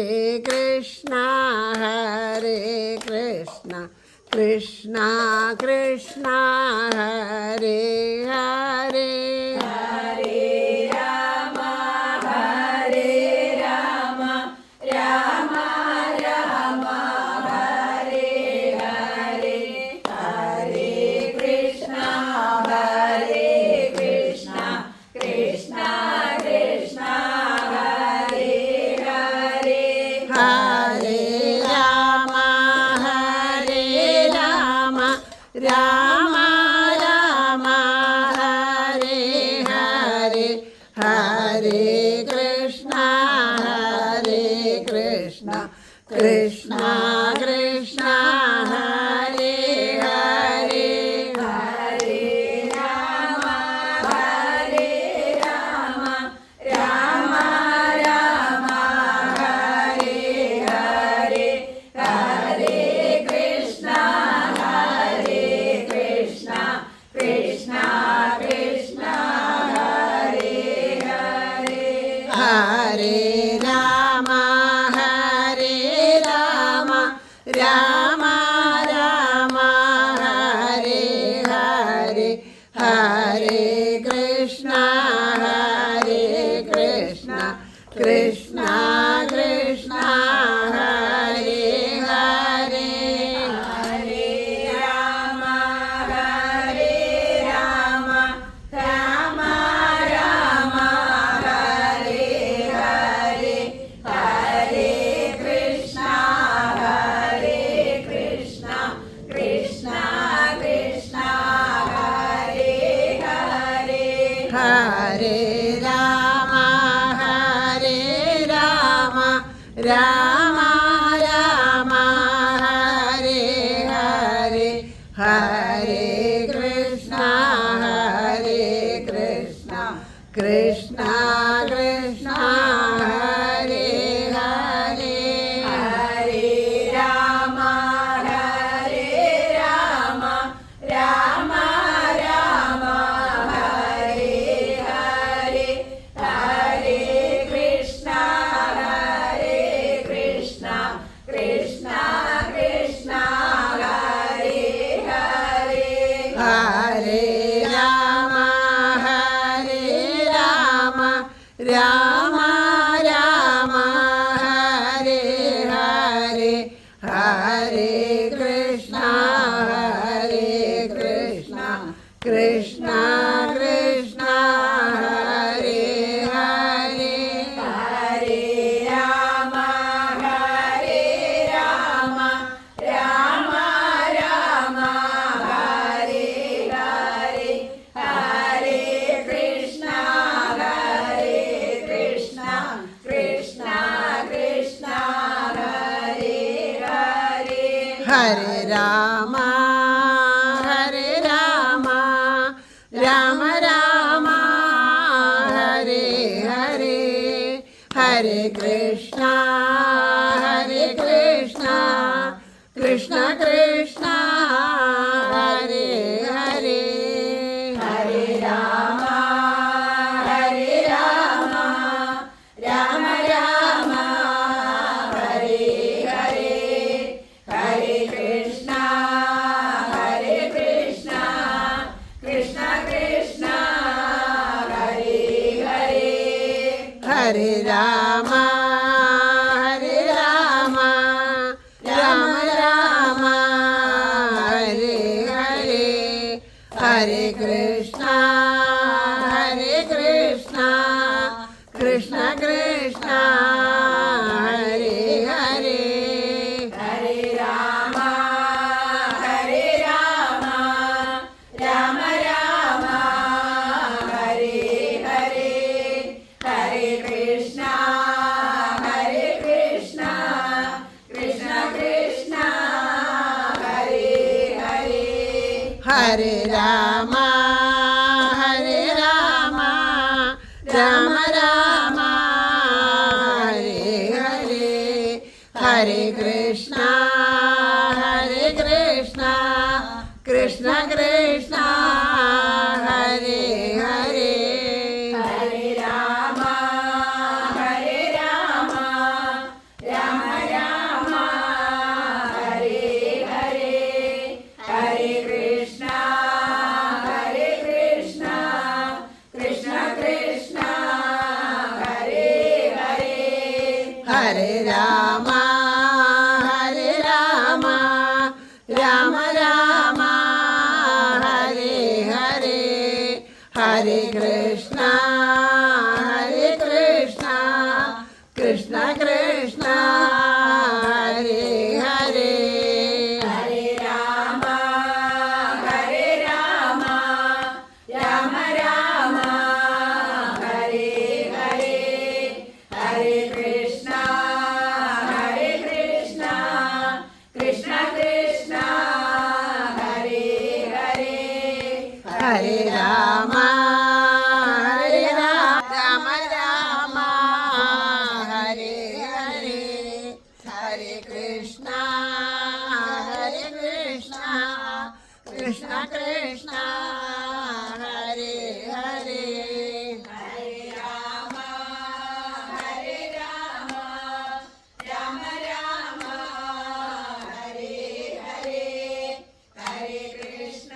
കൃഷ്ണ കൃഷ്ണ കൃഷ്ണ ഹരേ ഹരേ ഹരേ രാമ രാമ രാമ ഹരേ ഹരേ ഹരേ കൃഷ്ണ കൃഷ്ണ കൃഷ്ണ ഹരേ ഹരേ ഹരേ രാമ രാമ രാമ ഹരേ ഹരേ ഹരേ കൃഷ്ണ കൃഷ്ണ കൃഷ്ണ ഹരേ ഹരേ ഹരേ രാമ രാമ രാമ ഹരേ ഹരേ ഹരേ കൃഷ്ണ കൃഷ്ണ കൃഷ്ണ ഹരേ ഹരേ ഹരേ രാമ രാമ രാമ ഹരേ ഹരേ ഹരേ കൃഷ്ണ കൃഷ്ണ കൃഷ്ണ ഹരേ ഹരേ ഹരേ രാമ രാമ രാമ ഹരേ ഹരേ ഹരേ കൃഷ്ണ കൃഷ്ണ കൃഷ്ണ ഹരേ ഹരേ ഹരേ രാമ രാമ രാമ ഹരേ ഹരേ ഹരേ കൃഷ്ണ കൃഷ്ണ കൃഷ്ണ ഹരേ ഹരേ ഹരേ രാമ രാമ രാമ ഹരേ ഹരേ ഹരേ കൃഷ്ണ കൃഷ്ണ കൃഷ്ണ ഹരേ ഹരേ ഹരേ രാമ രാമ രാമ ഹരേ ഹരേ രാമ ഹരേ രാമ രാമ രാമ ഹരേ ഹരേ ഹരേ കൃഷ്ണ കൃഷ്ണ കൃഷ്ണ ഹരേ ഹരേ ഹരേ രാമ ഹരേ രാമ രാമ രാമ ഹരേ ഹരേ ഹരേ കൃഷ്ണ കൃഷ്ണ കൃഷ്ണ ഹരേ ഹരേ ഹരേ രാമ ഹരേ രാമ രാമ രാമ ഹരേ ഹരേ ഹരേ കൃഷ്ണ കൃഷ്ണ കൃഷ്ണ ഹരേ ഹരേ ഹരേ രാമ ഹരേ രാമ രാമ രാമ ഹരേ ഹരേ ഹരേ കൃഷ്ണ കൃഷ്ണ കൃഷ്ണ ഹരേ ഹരേ ഹരേ രാമ ഹരേ രാമ രാമ രാമ ഹരേ ഹരേ ഹരേ കൃഷ്ണ കൃഷ്ണ കൃഷ്ണ ഹരേ ഹരേ ഹരേ രാമ ഹരേ രാമ രാമ രാമ ഹരേ ഹരേ ഹരേ കൃഷ്ണ കൃഷ്ണ കൃഷ്ണ ഹരേ ഹരേ ഹരേ രാമ ഹരേ രാമ രാമ രാമ ഹരേ ഹരേ ഹരേ കൃഷ്ണ കൃഷ്ണ കൃഷ്ണ ഹരേ ഹരേ ഹരേ രാമ ഹരേ രാമ രാമ രാമ ഹരേ ഹരേ ഹരേ കൃഷ്ണ കൃഷ്ണ കൃഷ്ണ ഹരേ ഹരേ ഹരേ രാമ ഹരേ രാമ രാമ ഹരേ ഹരേ ഹരേ കൃഷ്ണ കൃഷ്ണ കൃഷ്ണ ഹരേ ഹരേ ഹരേ രാമ ഹരേ രാമ രാമ രാമ ഹരേ ഹരേ ഹരേ കൃഷ്ണ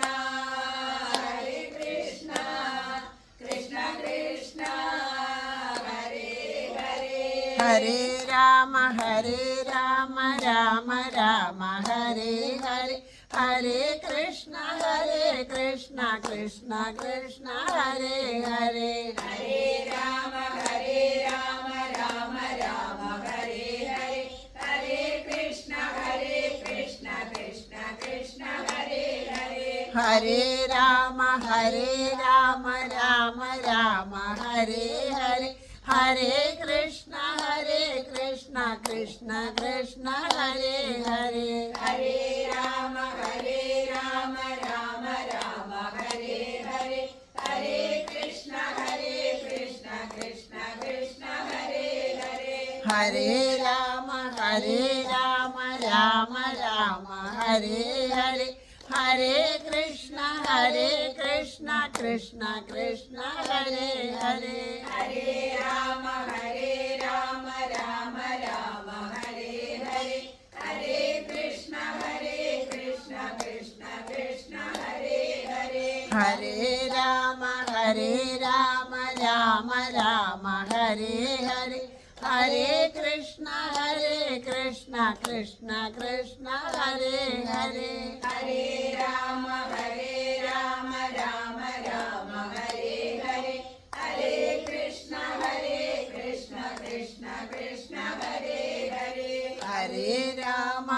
കൃഷ്ണ കൃഷ്ണ ഹരേ ഹരേ ഹരേ രാമ രാമ രാമ ഹരേ ഹരേ ഹരേ കൃഷ്ണ കൃഷ്ണ കൃഷ്ണ ഹരേ ഹരേ ഹരേ രാമ രാമ രാമ ഹരേ ഹരേ ഹരേ കൃഷ്ണ കൃഷ്ണ കൃഷ്ണ ഹരേ ഹരേ ഹരേ രാമ രാമ രാമ ഹരേ ഹരേ ഹരേ കൃഷ്ണ കൃഷ്ണ കൃഷ്ണ ഹരേ ഹരേ ഹരേ രാമ രാമ രാമ ഹരേ ഹരേ ഹരേ കൃഷ്ണ കൃഷ്ണ കൃഷ്ണ ഹരേ ഹരേ ഹരേ രാമ രാമ രാമ ഹരേ ഹരേ ഹരേ കൃഷ്ണ കൃഷ്ണ കൃഷ്ണ ഹരേ ഹരേ ഹരേ രാമ രാമ രാമ ഹരേ ഹരേ ഹരേ കൃഷ്ണ കൃഷ്ണ കൃഷ്ണ ഹരേ ഹരേ ഹരേ രാമ രാമ ഹരേ ഹരേ ഹരേ കൃഷ്ണ കൃഷ്ണ കൃഷ്ണ ഹരേ ഹരേ ഹരേ രാമ രാമ ഹരേ ഹരേ ഹരേ കൃഷ്ണ കൃഷ്ണ കൃഷ്ണ ഹരേ ഹരേ ഹരേ രാമ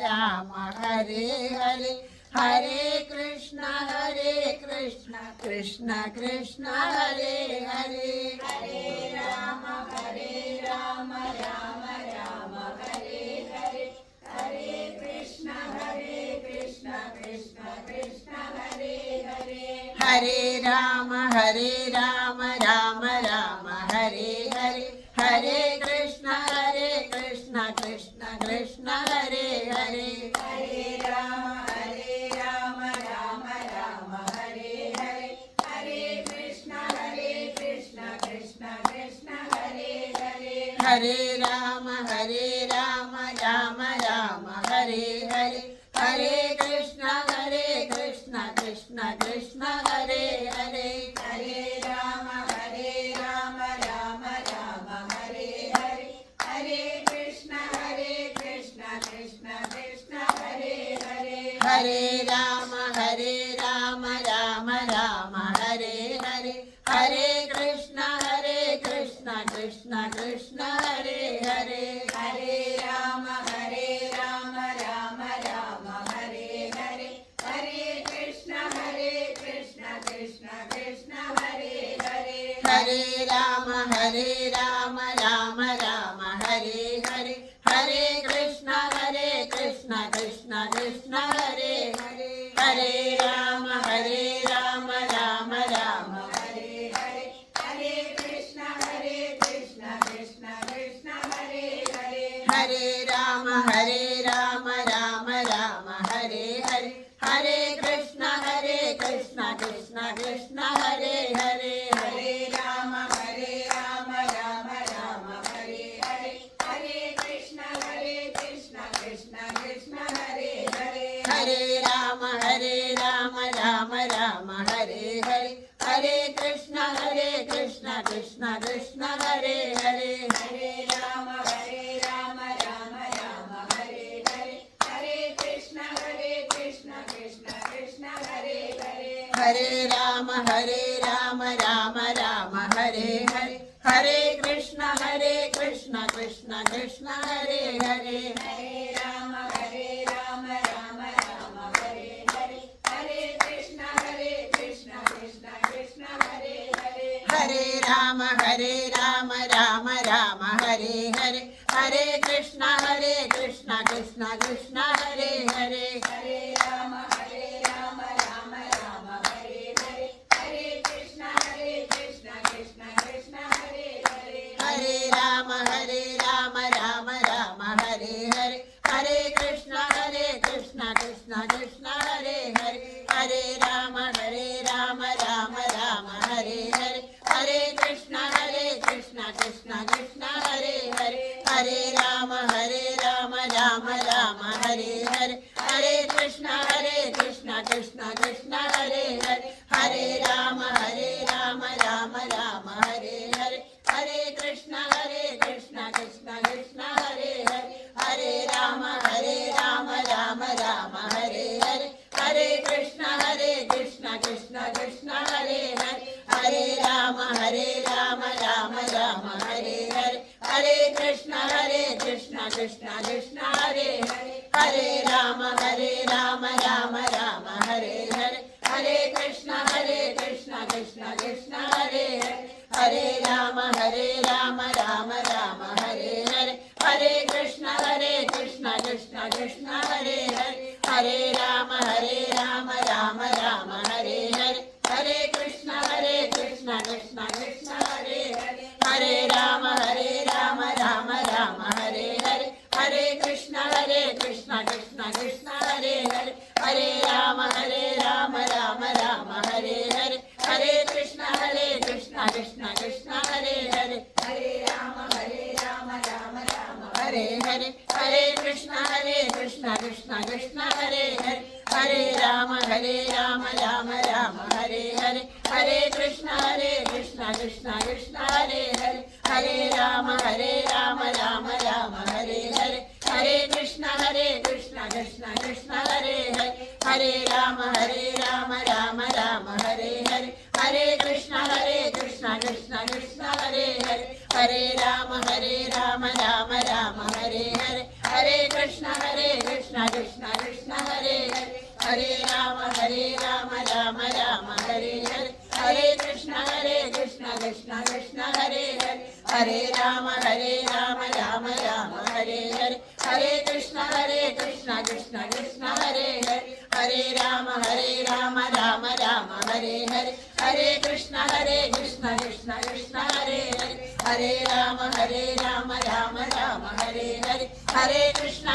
രാമ ഹരേ ഹരേ ഹരേ കൃഷ്ണ കൃഷ്ണ കൃഷ്ണ ഹരേ ഹരേ ഹരേ രാമ രാമ ഹരേ ഹരേ कृष्ण हरे हरे हरे राम राम राम हरे हरे, हरे कृष्ण कृष्ण कृष्ण हरे हरे, हरे राम राम राम हरे हरे, हरे कृष्ण कृष्ण कृष्ण हरे हरे, हरे राम राम राम हरे हरे, हरे कृष्ण कृष्ण कृष्ण हरे हरे, हरे राम राम राम हरे हरे, हरे कृष्ण कृष्ण कृष्ण हरे हरे, हरे राम राम राम हरे हरे, हरे कृष्ण कृष्ण कृष्ण हरे हरे, हरे राम राम राम हरे हरे, हरे कृष्ण कृष्ण कृष्ण हरे हरे, हरे राम राम राम हरे हरे, हरे कृष्ण कृष्ण कृष्ण हरे हरे, हरे राम राम हरे हरे, हरे कृष्ण कृष्ण कृष्ण हरे हरे, हरे राम राम राम हरे हरे, हरे कृष्ण कृष्ण कृष्ण हरे हरे, हरे राम राम हरे हरे, हरे कृष्ण कृष्ण कृष्ण हरे हरे, हरे राम राम हरे हरे, हरे कृष्ण कृष्ण कृष्ण हरे हरे, हरे राम राम हरे हरे, हरे कृष्ण कृष्ण कृष्ण हरे हरे, हरे राम राम राम हरे हरे, हरे कृष्ण कृष्ण कृष्ण हरे हरे, हरे राम राम हरे हरे, हरे कृष्ण कृष्ण कृष्ण हरे हरे, हरे राम राम राम हरे हरे, हरे कृष्ण कृष्ण कृष्ण हरे हरे, हरे राम राम राम हरे हरे, हरे कृष्ण कृष्ण कृष्ण हरे हरे, हरे राम राम राम हरे हरे, हरे कृष्ण कृष्ण कृष्ण हरे हरे, हरे राम राम राम हरे हरे, हरे कृष्ण कृष्ण कृष्ण हरे हरे, हरे राम राम राम हरे हरे, हरे कृष्ण कृष्ण कृष्ण हरे हरे, हरे राम राम राम हरे हरे, हरे कृष्ण कृष्ण कृष्ण हरे हरे, हरे राम राम राम हरे हरे, हरे कृष्ण कृष्ण कृष्ण हरे हरे, हरे राम राम राम हरे हरे, हरे कृष्ण कृष्ण कृष्ण हरे हरे, हरे राम राम राम हरे हरे, हरे कृष्ण कृष्ण कृष्ण हरे हरे, हरे राम राम राम हरे हरे, हरे कृष्ण कृष्ण कृष्ण हरे हरे, हरे राम राम राम हरे हरे, हरे कृष्ण कृष्ण कृष्ण हरे हरे, हरे राम राम हरे हरे, हरे कृष्ण कृष्ण कृष्ण हरे हरे, हरे राम राम राम हरे हरे, हरे कृष्ण कृष्ण कृष्ण हरे हरे, हरे राम राम राम हरे हरे, हरे कृष्ण कृष्ण कृष्ण हरे हरे, हरे राम राम राम हरे हरे, हरे कृष्ण कृष्ण कृष्ण हरे हरे, हरे राम राम राम हरे हरे, हरे कृष्ण कृष्ण कृष्ण हरे हरे, हरे राम राम राम हरे हरे, हरे कृष्ण कृष्ण कृष्ण हरे हरे, हरे राम राम राम हरे हरे, हरे कृष्ण कृष्ण कृष्ण हरे हरे, हरे राम राम हरे हरे, हरे कृष्ण कृष्ण कृष्ण हरे हरे, हरे राम राम हरे हरे, हरे कृष्ण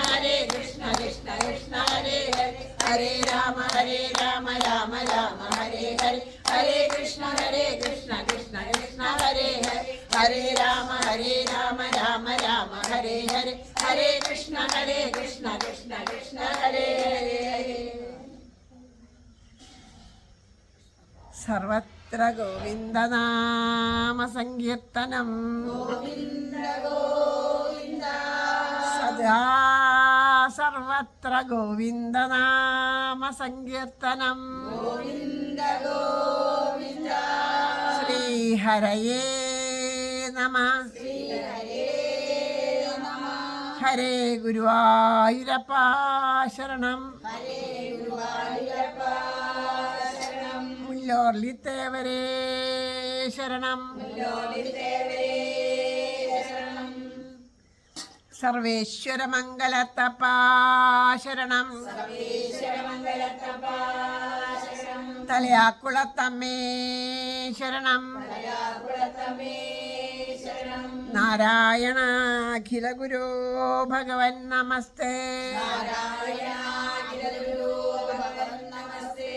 कृष्ण कृष्ण हरे हरे, हरे राम राम हरे हरे, हरे कृष्ण कृष्ण कृष्ण हरे हरे, ഹരേ രാമ രാമ രാമ ഹരേ ഹരേ ഹരേ കൃഷ്ണ കൃഷ്ണ കൃഷ്ണ ഹരേ ഹരേ. സർവത്ര ഗോവിന്ദനാമ സങ്കീർത്തനം ഗോവിന്ദ ഗോവിന്ദ സദാ സർവത്ര ഗോവിന്ദനാമ സങ്കീർത്തനം ഗോവിന്ദ ഗോവിന്ദ ശ്രീഹരയേ നമഃ. ഹരേ നമഃ. ഹരേ ഗുരുവായൂരപ്പ ശരണം. ഹരേ ഗുരുവായൂരപ്പ ശരണം. മുല്ലോർലിത്തേവരേ ശരണം. ലോലിതേവരേ ശരണം. സർവേശ്വര മംഗലത്തപ്പ ശരണം. സർവേശ്വരമംഗലത്തപ്പാ ശരണം. തലയാക്കുളത്തമ്മേ ശരണം. കുളത്തമ്മേ ശരണം. നാരായണ അഖില ഗുരു ഭഗവൻ നമസ്തേ. നാരായണാഖിലഗുരു ഭഗവൻ നമസ്തേ.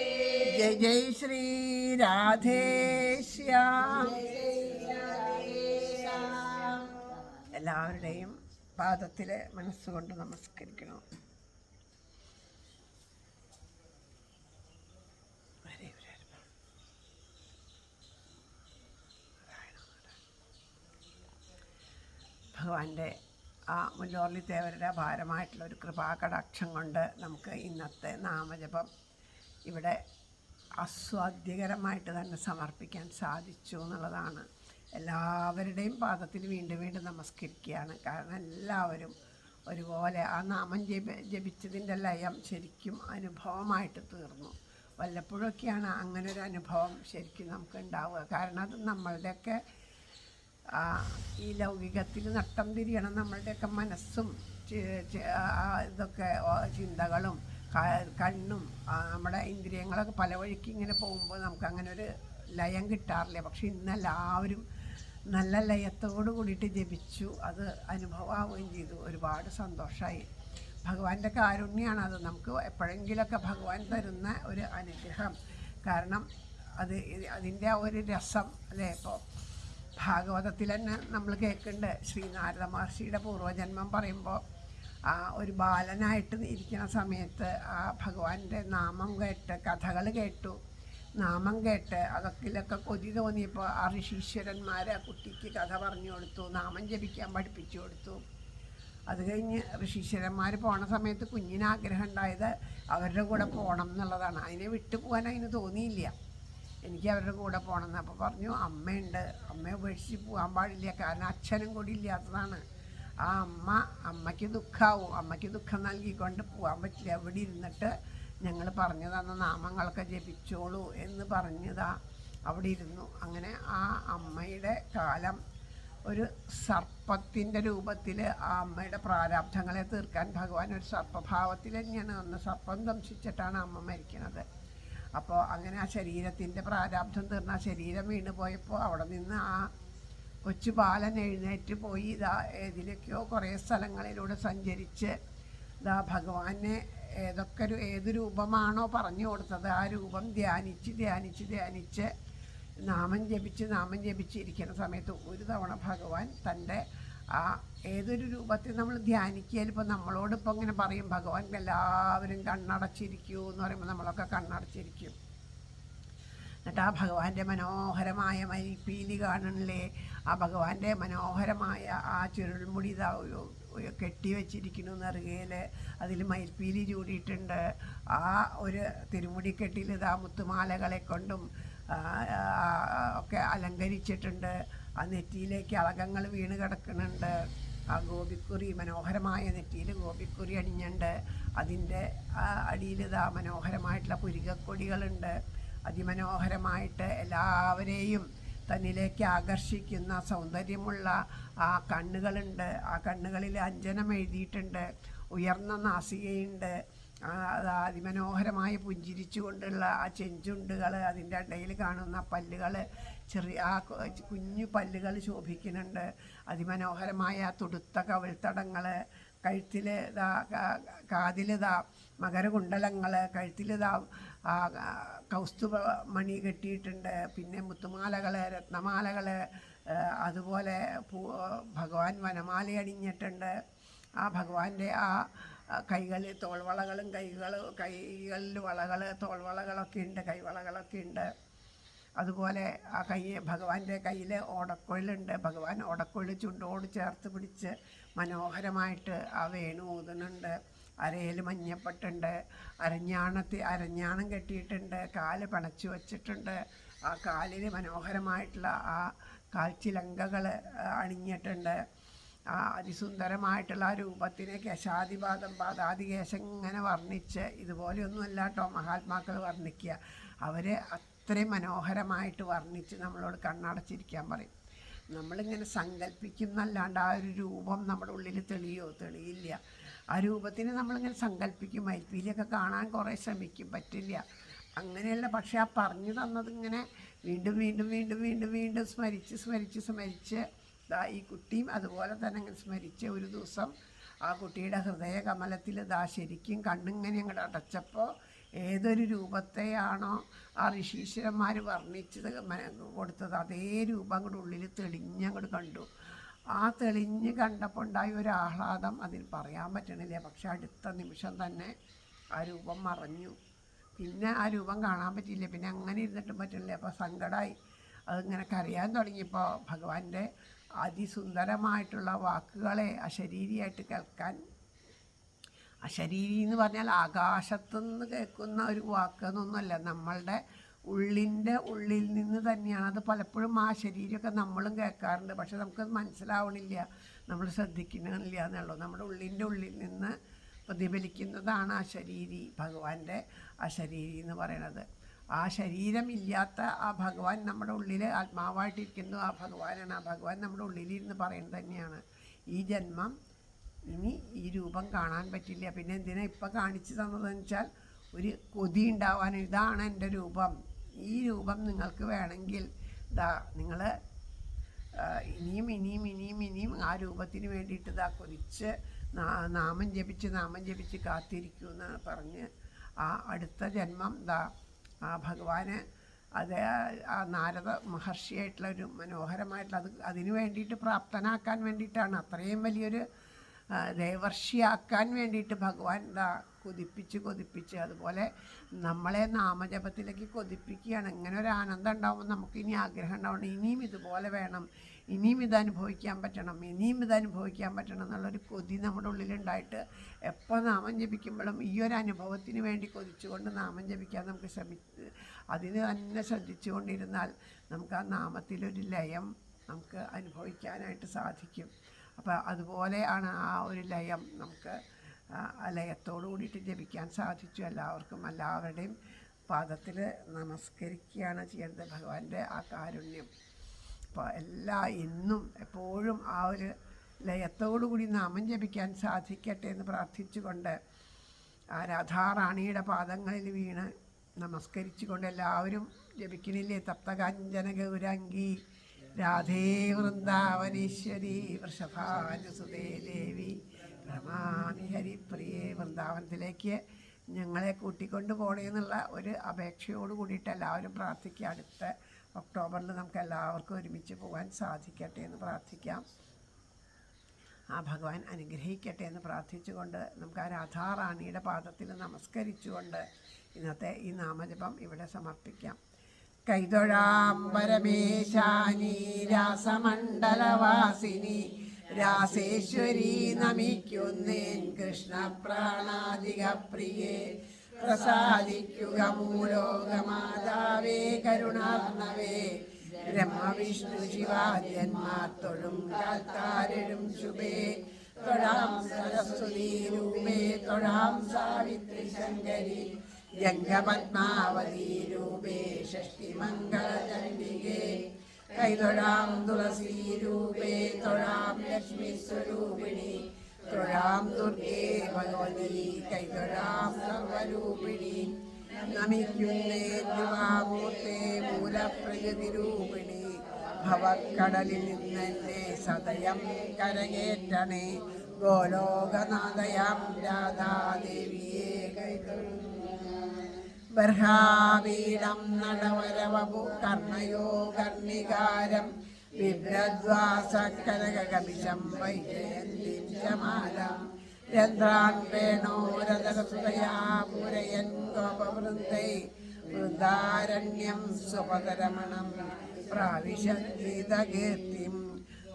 ജയ് ജയ് ശ്രീ രാധേശ്യാം. എല്ലാവരുടെയും പാദത്തിലെ മനസ്സുകൊണ്ട് നമസ്കരിക്കണം. ഭഗവാന്റെ ആ മുല്ലോർലി തേവരുടെ ഭാരമായിട്ടുള്ള ഒരു കൃപാകടാക്ഷം കൊണ്ട് നമുക്ക് ഇന്നത്തെ നാമജപം ഇവിടെ ആസ്വാദ്യകരമായിട്ട് തന്നെ സമർപ്പിക്കാൻ സാധിച്ചു എന്നുള്ളതാണ്. എല്ലാവരുടെയും പാദത്തിൽ വീണ്ടും വീണ്ടും നമസ്കരിക്കുകയാണ്. കാരണം എല്ലാവരും ഒരുപോലെ ആ നാമം ജപിച്ചതിൻ്റെ ലയം ശരിക്കും അനുഭവമായിട്ട് തീർന്നു. വല്ലപ്പോഴൊക്കെയാണ് അങ്ങനൊരു അനുഭവം ശരിക്കും നമുക്ക് ഉണ്ടാവുക. കാരണം അത് നമ്മളുടെയൊക്കെ ഈ ലൗകികത്തിൽ നട്ടം തിരിയണം. നമ്മളുടെയൊക്കെ മനസ്സും ഇതൊക്കെ ചിന്തകളും കണ്ണും നമ്മുടെ ഇന്ദ്രിയങ്ങളൊക്കെ പല വഴിക്ക് ഇങ്ങനെ പോകുമ്പോൾ നമുക്ക് അങ്ങനെ ഒരു ലയം കിട്ടാറില്ല. പക്ഷെ ഇന്നെല്ലാവരും നല്ല ലയത്തോട് കൂടിയിട്ട് ജപിച്ചു. അത് അനുഭവമാവുകയും ചെയ്തു. ഒരുപാട് സന്തോഷമായി. ഭഗവാന്റെ കാരുണ്യമാണ് അത്. നമുക്ക് എപ്പോഴെങ്കിലുമൊക്കെ ഭഗവാൻ തരുന്ന ഒരു അനുഗ്രഹം. കാരണം അതിൻ്റെ ആ ഒരു രസം അല്ലേ. ഇപ്പോൾ ഭാഗവതത്തിൽ തന്നെ നമ്മൾ കേൾക്കുന്നുണ്ട്. ശ്രീനാരദ മഹർഷിയുടെ പൂർവ്വജന്മം പറയുമ്പോൾ ഒരു ബാലനായിട്ട് ഇരിക്കുന്ന സമയത്ത് ആ ഭഗവാന്റെ നാമം കേട്ട് കഥകൾ കേട്ടു. നാമം കേട്ട് അതൊക്കെ കൊതി തോന്നിയപ്പോൾ ആ ഋഷീശ്വരന്മാർ ആ കുട്ടിക്ക് കഥ പറഞ്ഞു കൊടുത്തു. നാമം ജപിക്കാൻ പഠിപ്പിച്ചു കൊടുത്തു. അത് കഴിഞ്ഞ് ഋഷീശ്വരന്മാർ പോണ സമയത്ത് കുഞ്ഞിന് ആഗ്രഹം ഉണ്ടായത് അവരുടെ കൂടെ പോകണം എന്നുള്ളതാണ്. അതിനെ വിട്ടുപോകാൻ അതിന് തോന്നിയില്ല. എനിക്ക് അവരുടെ കൂടെ പോകണമെന്ന്. അപ്പോൾ പറഞ്ഞു അമ്മയുണ്ട്, അമ്മയെ ഉപേക്ഷിച്ച് പോകാൻ പാടില്ല. കാരണം അച്ഛനും കൂടി ഇല്ലാത്തതാണ്. ആ അമ്മയ്ക്ക് ദുഃഖമാവും. അമ്മയ്ക്ക് ദുഃഖം നൽകിക്കൊണ്ട് പോകാൻ പറ്റില്ല. അവിടെ ഇരുന്നിട്ട് ഞങ്ങൾ പറഞ്ഞു തന്ന നാമങ്ങളൊക്കെ ജപിച്ചോളൂ എന്ന് പറഞ്ഞതാ. അവിടെ ഇരുന്നു. അങ്ങനെ ആ അമ്മയുടെ കാലം ഒരു സർപ്പത്തിൻ്റെ രൂപത്തിൽ ആ അമ്മയുടെ പ്രാരാബ്ധങ്ങളെ തീർക്കാൻ ഭഗവാൻ ഒരു സർപ്പഭാവത്തിൽ തന്നെയാണ് വന്ന് സർപ്പം ദംശിച്ചിട്ടാണ് അമ്മ മരിക്കുന്നത്. അപ്പോൾ അങ്ങനെ ആ ശരീരത്തിൻ്റെ പ്രാരാബ്ധം തീർന്ന ആ ശരീരം വീണ് പോയപ്പോൾ അവിടെ നിന്ന് ആ കൊച്ചു ബാലൻ എഴുന്നേറ്റ് പോയി ഏതിലേക്കോ കുറേ സ്ഥലങ്ങളിലൂടെ സഞ്ചരിച്ച് ഭഗവാനെ ഏത് രൂപമാണോ പറഞ്ഞു കൊടുത്തത് ആ രൂപം ധ്യാനിച്ച് നാമം ജപിച്ചിരിക്കുന്ന സമയത്ത് ഒരു തവണ ഭഗവാൻ തൻ്റെ ആ ഏതൊരു രൂപത്തിൽ നമ്മൾ ധ്യാനിക്കുകയാൽ ഇപ്പോൾ നമ്മളോടിപ്പോൾ ഇങ്ങനെ പറയും ഭഗവാൻ എല്ലാവരും കണ്ണടച്ചിരിക്കൂ എന്ന് പറയുമ്പോൾ നമ്മളൊക്കെ കണ്ണടച്ചിരിക്കും. എന്നിട്ട് ആ ഭഗവാന്റെ മനോഹരമായ മയിൽപ്പീലി കാണണില്ലേ. ആ ഭഗവാന്റെ മനോഹരമായ ആ ചുരുൾമുടി കെട്ടി വെച്ചിരിക്കുന്നു നെറുകയിൽ. അതിൽ മയിൽപ്പീലി ചൂടിയിട്ടുണ്ട്. ആ ഒരു തിരുമുടിക്കെട്ടിൽ മുത്തുമാലകളെ കൊണ്ടും ഒക്കെ അലങ്കരിച്ചിട്ടുണ്ട്. ആ നെറ്റിയിലേക്ക് അളകങ്ങൾ വീണ് കിടക്കുന്നുണ്ട്. ആ ഗോപിക്കുറി മനോഹരമായ നെറ്റിയിൽ ഗോപിക്കുറി അണിഞ്ഞുണ്ട്. അതിൻ്റെ അടിയിൽ മനോഹരമായിട്ടുള്ള പുരികക്കൊടികളുണ്ട്. അതിമനോഹരമായിട്ട് എല്ലാവരെയും തന്നിലേക്ക് ആകർഷിക്കുന്ന സൗന്ദര്യമുള്ള ആ കണ്ണുകളുണ്ട്. ആ കണ്ണുകളിൽ അഞ്ജനം എഴുതിയിട്ടുണ്ട്. ഉയർന്ന നാസികയുണ്ട്. അതിമനോഹരമായി പുഞ്ചിരിച്ചു കൊണ്ടുള്ള ആ ചെഞ്ചുണ്ടുകൾ, അതിൻ്റെ ഇടയിൽ കാണുന്ന പല്ലുകൾ, ചെറിയ ആ കുഞ്ഞു പല്ലുകൾ ശോഭിക്കുന്നുണ്ട്. അതിമനോഹരമായ തുടുത്ത കവിൾത്തടങ്ങൾ, കഴുത്തിൽ കാതിൽ മകരകുണ്ടലങ്ങൾ, കഴുത്തിൽ കൗസ്തുഭ മണി കെട്ടിയിട്ടുണ്ട്. പിന്നെ മുത്തുമാലകൾ, രത്നമാലകൾ, അതുപോലെ ഭഗവാൻ വനമാല അണിഞ്ഞിട്ടുണ്ട്. ആ ഭഗവാന്റെ ആ കൈകളിൽ തോൾവളകളും കൈകളിൽ വളകൾ, തോൾവളകളൊക്കെ ഉണ്ട്, കൈവളകളൊക്കെ ഉണ്ട്. അതുപോലെ ആ ഭഗവാന്റെ കയ്യിൽ ഓടക്കുഴലുണ്ട്. ഭഗവാൻ ഓടക്കുഴൽ ചുണ്ടോട് ചേർത്ത് പിടിച്ച് മനോഹരമായിട്ട് ആ വേണു ഊതുന്നുണ്ട്. അരയിൽ മഞ്ഞപ്പെട്ടുണ്ട്, അരഞ്ഞാണം കെട്ടിയിട്ടുണ്ട്, കാല് പിണച്ചു വച്ചിട്ടുണ്ട്. ആ കാലിൽ മനോഹരമായിട്ടുള്ള ആ കാൽച്ചിലങ്കകൾ അണിഞ്ഞിട്ടുണ്ട്. ആ അതിസുന്ദരമായിട്ടുള്ള ആ രൂപത്തിനെ കേശാദിപാദം പാദാദികേശം ഇങ്ങനെ വർണ്ണിച്ച്, ഇതുപോലെയൊന്നുമല്ല കേട്ടോ മഹാത്മാക്കൾ വർണ്ണിക്കുക. അവർ അത്രയും മനോഹരമായിട്ട് വർണ്ണിച്ച് നമ്മളോട് കണ്ണടച്ചിരിക്കാൻ പറയും. നമ്മളിങ്ങനെ സങ്കല്പിക്കുന്നല്ലാണ്ട് ആ ഒരു രൂപം നമ്മുടെ ഉള്ളിൽ തെളിയില്ല. ആ രൂപത്തിന് നമ്മളിങ്ങനെ സങ്കല്പിക്കും. മയിൽപ്പീലിയൊക്കെ കാണാൻ കുറേ ശ്രമിക്കും, പറ്റില്ല. അങ്ങനെയല്ല. പക്ഷെ ആ പറഞ്ഞു തന്നതിങ്ങനെ വീണ്ടും വീണ്ടും വീണ്ടും വീണ്ടും വീണ്ടും സ്മരിച്ച് ഈ കുട്ടിയും അതുപോലെ തന്നെ ഇങ്ങനെ സ്മരിച്ച് ഒരു ദിവസം ആ കുട്ടിയുടെ ഹൃദയ കമലത്തിൽ ശരിക്കും കണ്ണിങ്ങനെ അങ്ങോട്ട് അടച്ചപ്പോൾ ഏതൊരു രൂപത്തെയാണോ ആ ഋഷീശ്വരന്മാർ വർണ്ണിച്ചത് കൊടുത്തത്, അതേ രൂപം അങ്ങോട്ട് ഉള്ളിൽ തെളിഞ്ഞങ്ങോട്ട് കണ്ടു. ആ തെളിഞ്ഞ് കണ്ടപ്പോൾ ഉണ്ടായ ഒരു ആഹ്ലാദം അതിന് പറയാൻ പറ്റണില്ല. പക്ഷെ അടുത്ത നിമിഷം തന്നെ ആ രൂപം മറഞ്ഞു. പിന്നെ ആ രൂപം കാണാൻ പറ്റിയില്ല. പിന്നെ അങ്ങനെ ഇരുന്നിട്ടും പറ്റില്ല. അപ്പോൾ സങ്കടമായി. അതിങ്ങനെ കരയാൻ തുടങ്ങിയപ്പോൾ ഭഗവാന്റെ അതിസുന്ദരമായിട്ടുള്ള വാക്കുകളെ അശരീരിയായിട്ട് കേൾക്കാൻ, അശരീരി എന്ന് പറഞ്ഞാൽ ആകാശത്തുനിന്ന് കേൾക്കുന്ന ഒരു വാക്കെന്നൊന്നുമല്ല, നമ്മളുടെ ഉള്ളിൽ നിന്ന് തന്നെയാണ്. അത് പലപ്പോഴും ആ ശരീരമൊക്കെ നമ്മളും കേൾക്കാറുണ്ട്. പക്ഷെ നമുക്കത് മനസ്സിലാവണില്ല, നമ്മൾ ശ്രദ്ധിക്കണില്ല എന്നുള്ളൂ. നമ്മുടെ ഉള്ളിൽ നിന്ന് പ്രതിഫലിക്കുന്നതാണ് ആ ശരീരി, ഭഗവാന്റെ ആ ശരീരി എന്ന് പറയണത്. ആ ശരീരമില്ലാത്ത ആ ഭഗവാൻ നമ്മുടെ ഉള്ളിൽ ആത്മാവായിട്ടിരിക്കുന്നു. ആ ഭഗവാനാണ്. ആ ഭഗവാൻ നമ്മുടെ ഉള്ളിലിരുന്ന് പറയുന്നത് തന്നെയാണ്. ഈ ജന്മം ഇനി ഈ രൂപം കാണാൻ പറ്റില്ല. പിന്നെ എന്തിനാ ഇപ്പം കാണിച്ചു തന്നതെന്ന് വെച്ചാൽ ഒരു കൊതി ഉണ്ടാവാൻ. ഇതാണ് എൻ്റെ രൂപം, ഈ രൂപം നിങ്ങൾക്ക് വേണമെങ്കിൽ നിങ്ങൾ ഇനിയും ആ രൂപത്തിന് വേണ്ടിയിട്ട് കൊതിച്ച് നാമം ജപിച്ച് കാത്തിരിക്കുമെന്ന് പറഞ്ഞ് ആ അടുത്ത ജന്മം ആ ഭഗവാന് അത് ആ നാരദ മഹർഷിയായിട്ടുള്ള ഒരു മനോഹരമായിട്ടുള്ള അതിന് വേണ്ടിയിട്ട് പ്രാപ്തനാക്കാൻ വേണ്ടിയിട്ടാണ്. അത്രയും വലിയൊരു ദേവർഷിയാക്കാൻ വേണ്ടിയിട്ട് ഭഗവാൻ കൊതിപ്പിച്ച് അതുപോലെ നമ്മളെ നാമജപത്തിലേക്ക് കൊതിപ്പിക്കുകയാണ്. ഇങ്ങനെ ഒരു ആനന്ദം ഉണ്ടാകുമ്പോൾ നമുക്കിനി ആഗ്രഹം ഉണ്ടാവണം, ഇനിയും ഇതുപോലെ വേണം, ഇനിയും ഇതനുഭവിക്കാൻ പറ്റണം എന്നുള്ളൊരു കൊതി നമ്മുടെ ഉള്ളിലുണ്ടായിട്ട് എപ്പോൾ നാമം ജപിക്കുമ്പോഴും ഈ ഒരു അനുഭവത്തിന് വേണ്ടി കൊതിച്ചുകൊണ്ട് നാമം ജപിക്കാൻ നമുക്ക് അതിന് തന്നെ ശ്രദ്ധിച്ചുകൊണ്ടിരുന്നാൽ നമുക്ക് ആ നാമത്തിലൊരു ലയം നമുക്ക് അനുഭവിക്കാനായിട്ട് സാധിക്കും. അപ്പോൾ അതുപോലെയാണ് ആ ഒരു ലയം നമുക്ക് ആ ലയത്തോടു കൂടിയിട്ട് ജപിക്കാൻ സാധിച്ചു. എല്ലാവരുടെയും പാദത്തിൽ നമസ്കരിക്കുകയാണ് ചെയ്യേണ്ടത് ഭഗവാന്റെ ആ കാരുണ്യം. അപ്പോൾ എന്നും എപ്പോഴും ആ ഒരു ലയത്തോടു കൂടി നാമം ജപിക്കാൻ സാധിക്കട്ടെ എന്ന് പ്രാർത്ഥിച്ചുകൊണ്ട് ആ രാധാറാണിയുടെ പാദങ്ങളിൽ വീണ് നമസ്കരിച്ചുകൊണ്ട് എല്ലാവരും ജപിക്കണില്ലേ? തപ്തകാഞ്ചന ഗൗരാംഗി രാധേ വൃന്ദാവനീശ്വരി വൃഷഭാനുസുതേ ദേവി പ്രണമാമി ഹരിപ്രിയേ. വൃന്ദാവനത്തിലേക്ക് ഞങ്ങളെ കൂട്ടിക്കൊണ്ട് പോകണമെന്നുള്ള ഒരു അപേക്ഷയോട് കൂടിയിട്ട് എല്ലാവരും പ്രാർത്ഥിക്കുക. അടുത്ത ഒക്ടോബറിൽ നമുക്ക് എല്ലാവർക്കും ഒരുമിച്ച് പോകാൻ സാധിക്കട്ടെ എന്ന് പ്രാർത്ഥിക്കാം. ആ ഭഗവാൻ അനുഗ്രഹിക്കട്ടെ എന്ന് പ്രാർത്ഥിച്ചുകൊണ്ട് നമുക്ക് ആ രാധാറാണിയുടെ പാദത്തിൽ നമസ്കരിച്ചുകൊണ്ട് ഇന്നത്തെ ഈ നാമജപം ഇവിടെ സമർപ്പിക്കാം. കൈതൊഴാം പരമേശാനി രാസമണ്ഡലവാസിനി രാസേശ്വരി നമിക്കുന്നേൻ കൃഷ്ണ പ്രാണാധിക പ്രിയേ. പ്രസാദിക്കുക മൂലോകമാതാവേ കരുണാർണവേ. ബ്രഹ്മവിഷ്ണു ശിവാദ്യന്മാർ തൊഴും കാൽത്താരഴും ശുഭേ. തൊഴാം സരസ്വതീ രൂപേ തൊഴാം സാവിത്രി ശങ്കരി. ജംഗപത്മാവതീ രൂപേ ഷഷ്ടിമംഗളചണ്ഡികേ. കൈതൊഴാം തുളസീ രൂപേ തൊഴാം ലക്ഷ്മി സ്വരൂപിണി. തൊഴാം ദുർഗേ ഭഗവതി കൈതൊഴാം സർവരൂപിണി. നമിക്കുന്നേ ദ്രുവാമൂർത്തേ മൂലപ്രകൃതിരൂപിണി. ഭവക്കടലിൽ നിന്നെന്നെ സദയം കരകേറ്റണേ. ഗോലോകനാഥയാം രാധാദേവിയെ കൈതൊഴുന്നു. ബർഹാവീടം നടവരവപു കർണയോ കർണികാരം. बिभ्रद्वासकनककपिशं वैजयन्तीं च मालां रन्ध्रान् वेणोरधरसुतया पूरयन् गोपवृन्दै वृन्दारण्यं स्वपदरमणं प्राविशद्गीतकीर्तिं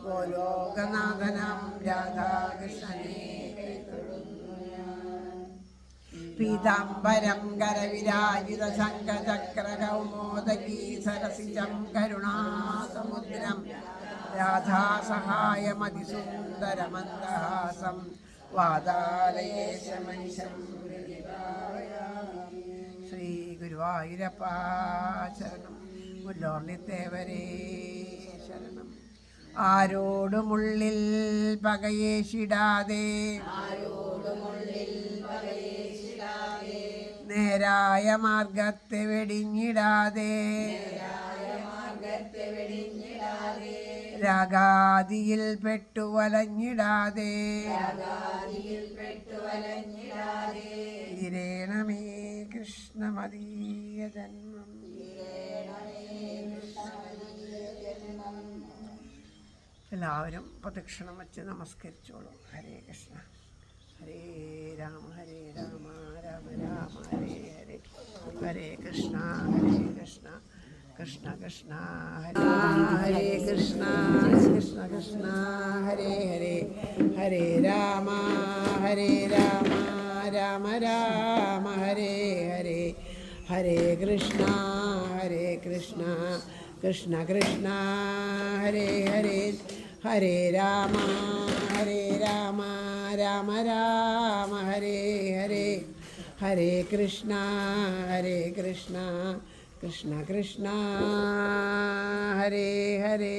गोलोकनाथनं राधाकृष्णने पीताम्बरं करविराजितशङ्खचक्रकौमोदकी सरसिजं करुणासमुद्रं राधासहायमतिसुन्दरमन्दहासं वादालयेशमनिशं ശ്രീ ഗുരുവായൂരപ്പ ശരണം. മുല്ലോർണിത്തേവരേ ശരണം. ആരോടുമുള്ളിൽ പകയേശിടാതെ നേരായ മാർഗത്തെ വെടിഞ്ഞിടാതെ രാഗാദിയിൽ പെട്ടുവലഞ്ഞിടാതെ ഇരേണമേ കൃഷ്ണമദീയ ജന്മം. എല്ലാവരും പ്രദക്ഷിണം വച്ച് നമസ്കരിച്ചോളൂ. ഹരേ കൃഷ്ണ. ഹരേ രാമ രാമ രാമ ഹരേ ഹരേ. ഹരേ കൃഷ്ണ കൃഷ്ണ കൃഷ്ണ ഹരേ കൃഷ്ണ കൃഷ്ണ ഹരേ ഹരേ. ഹരേ രാമ രാമ രാമ ഹരേ ഹരേ. ഹരേ കൃഷ്ണ കൃഷ്ണ കൃഷ്ണ ഹരേ ഹരേ. ഹരേ രാമ രാമ രാമ ഹരേ ഹരേ. ഹരേ കൃഷ്ണ കൃഷ്ണ കൃഷ്ണ ഹരേ ഹരേ.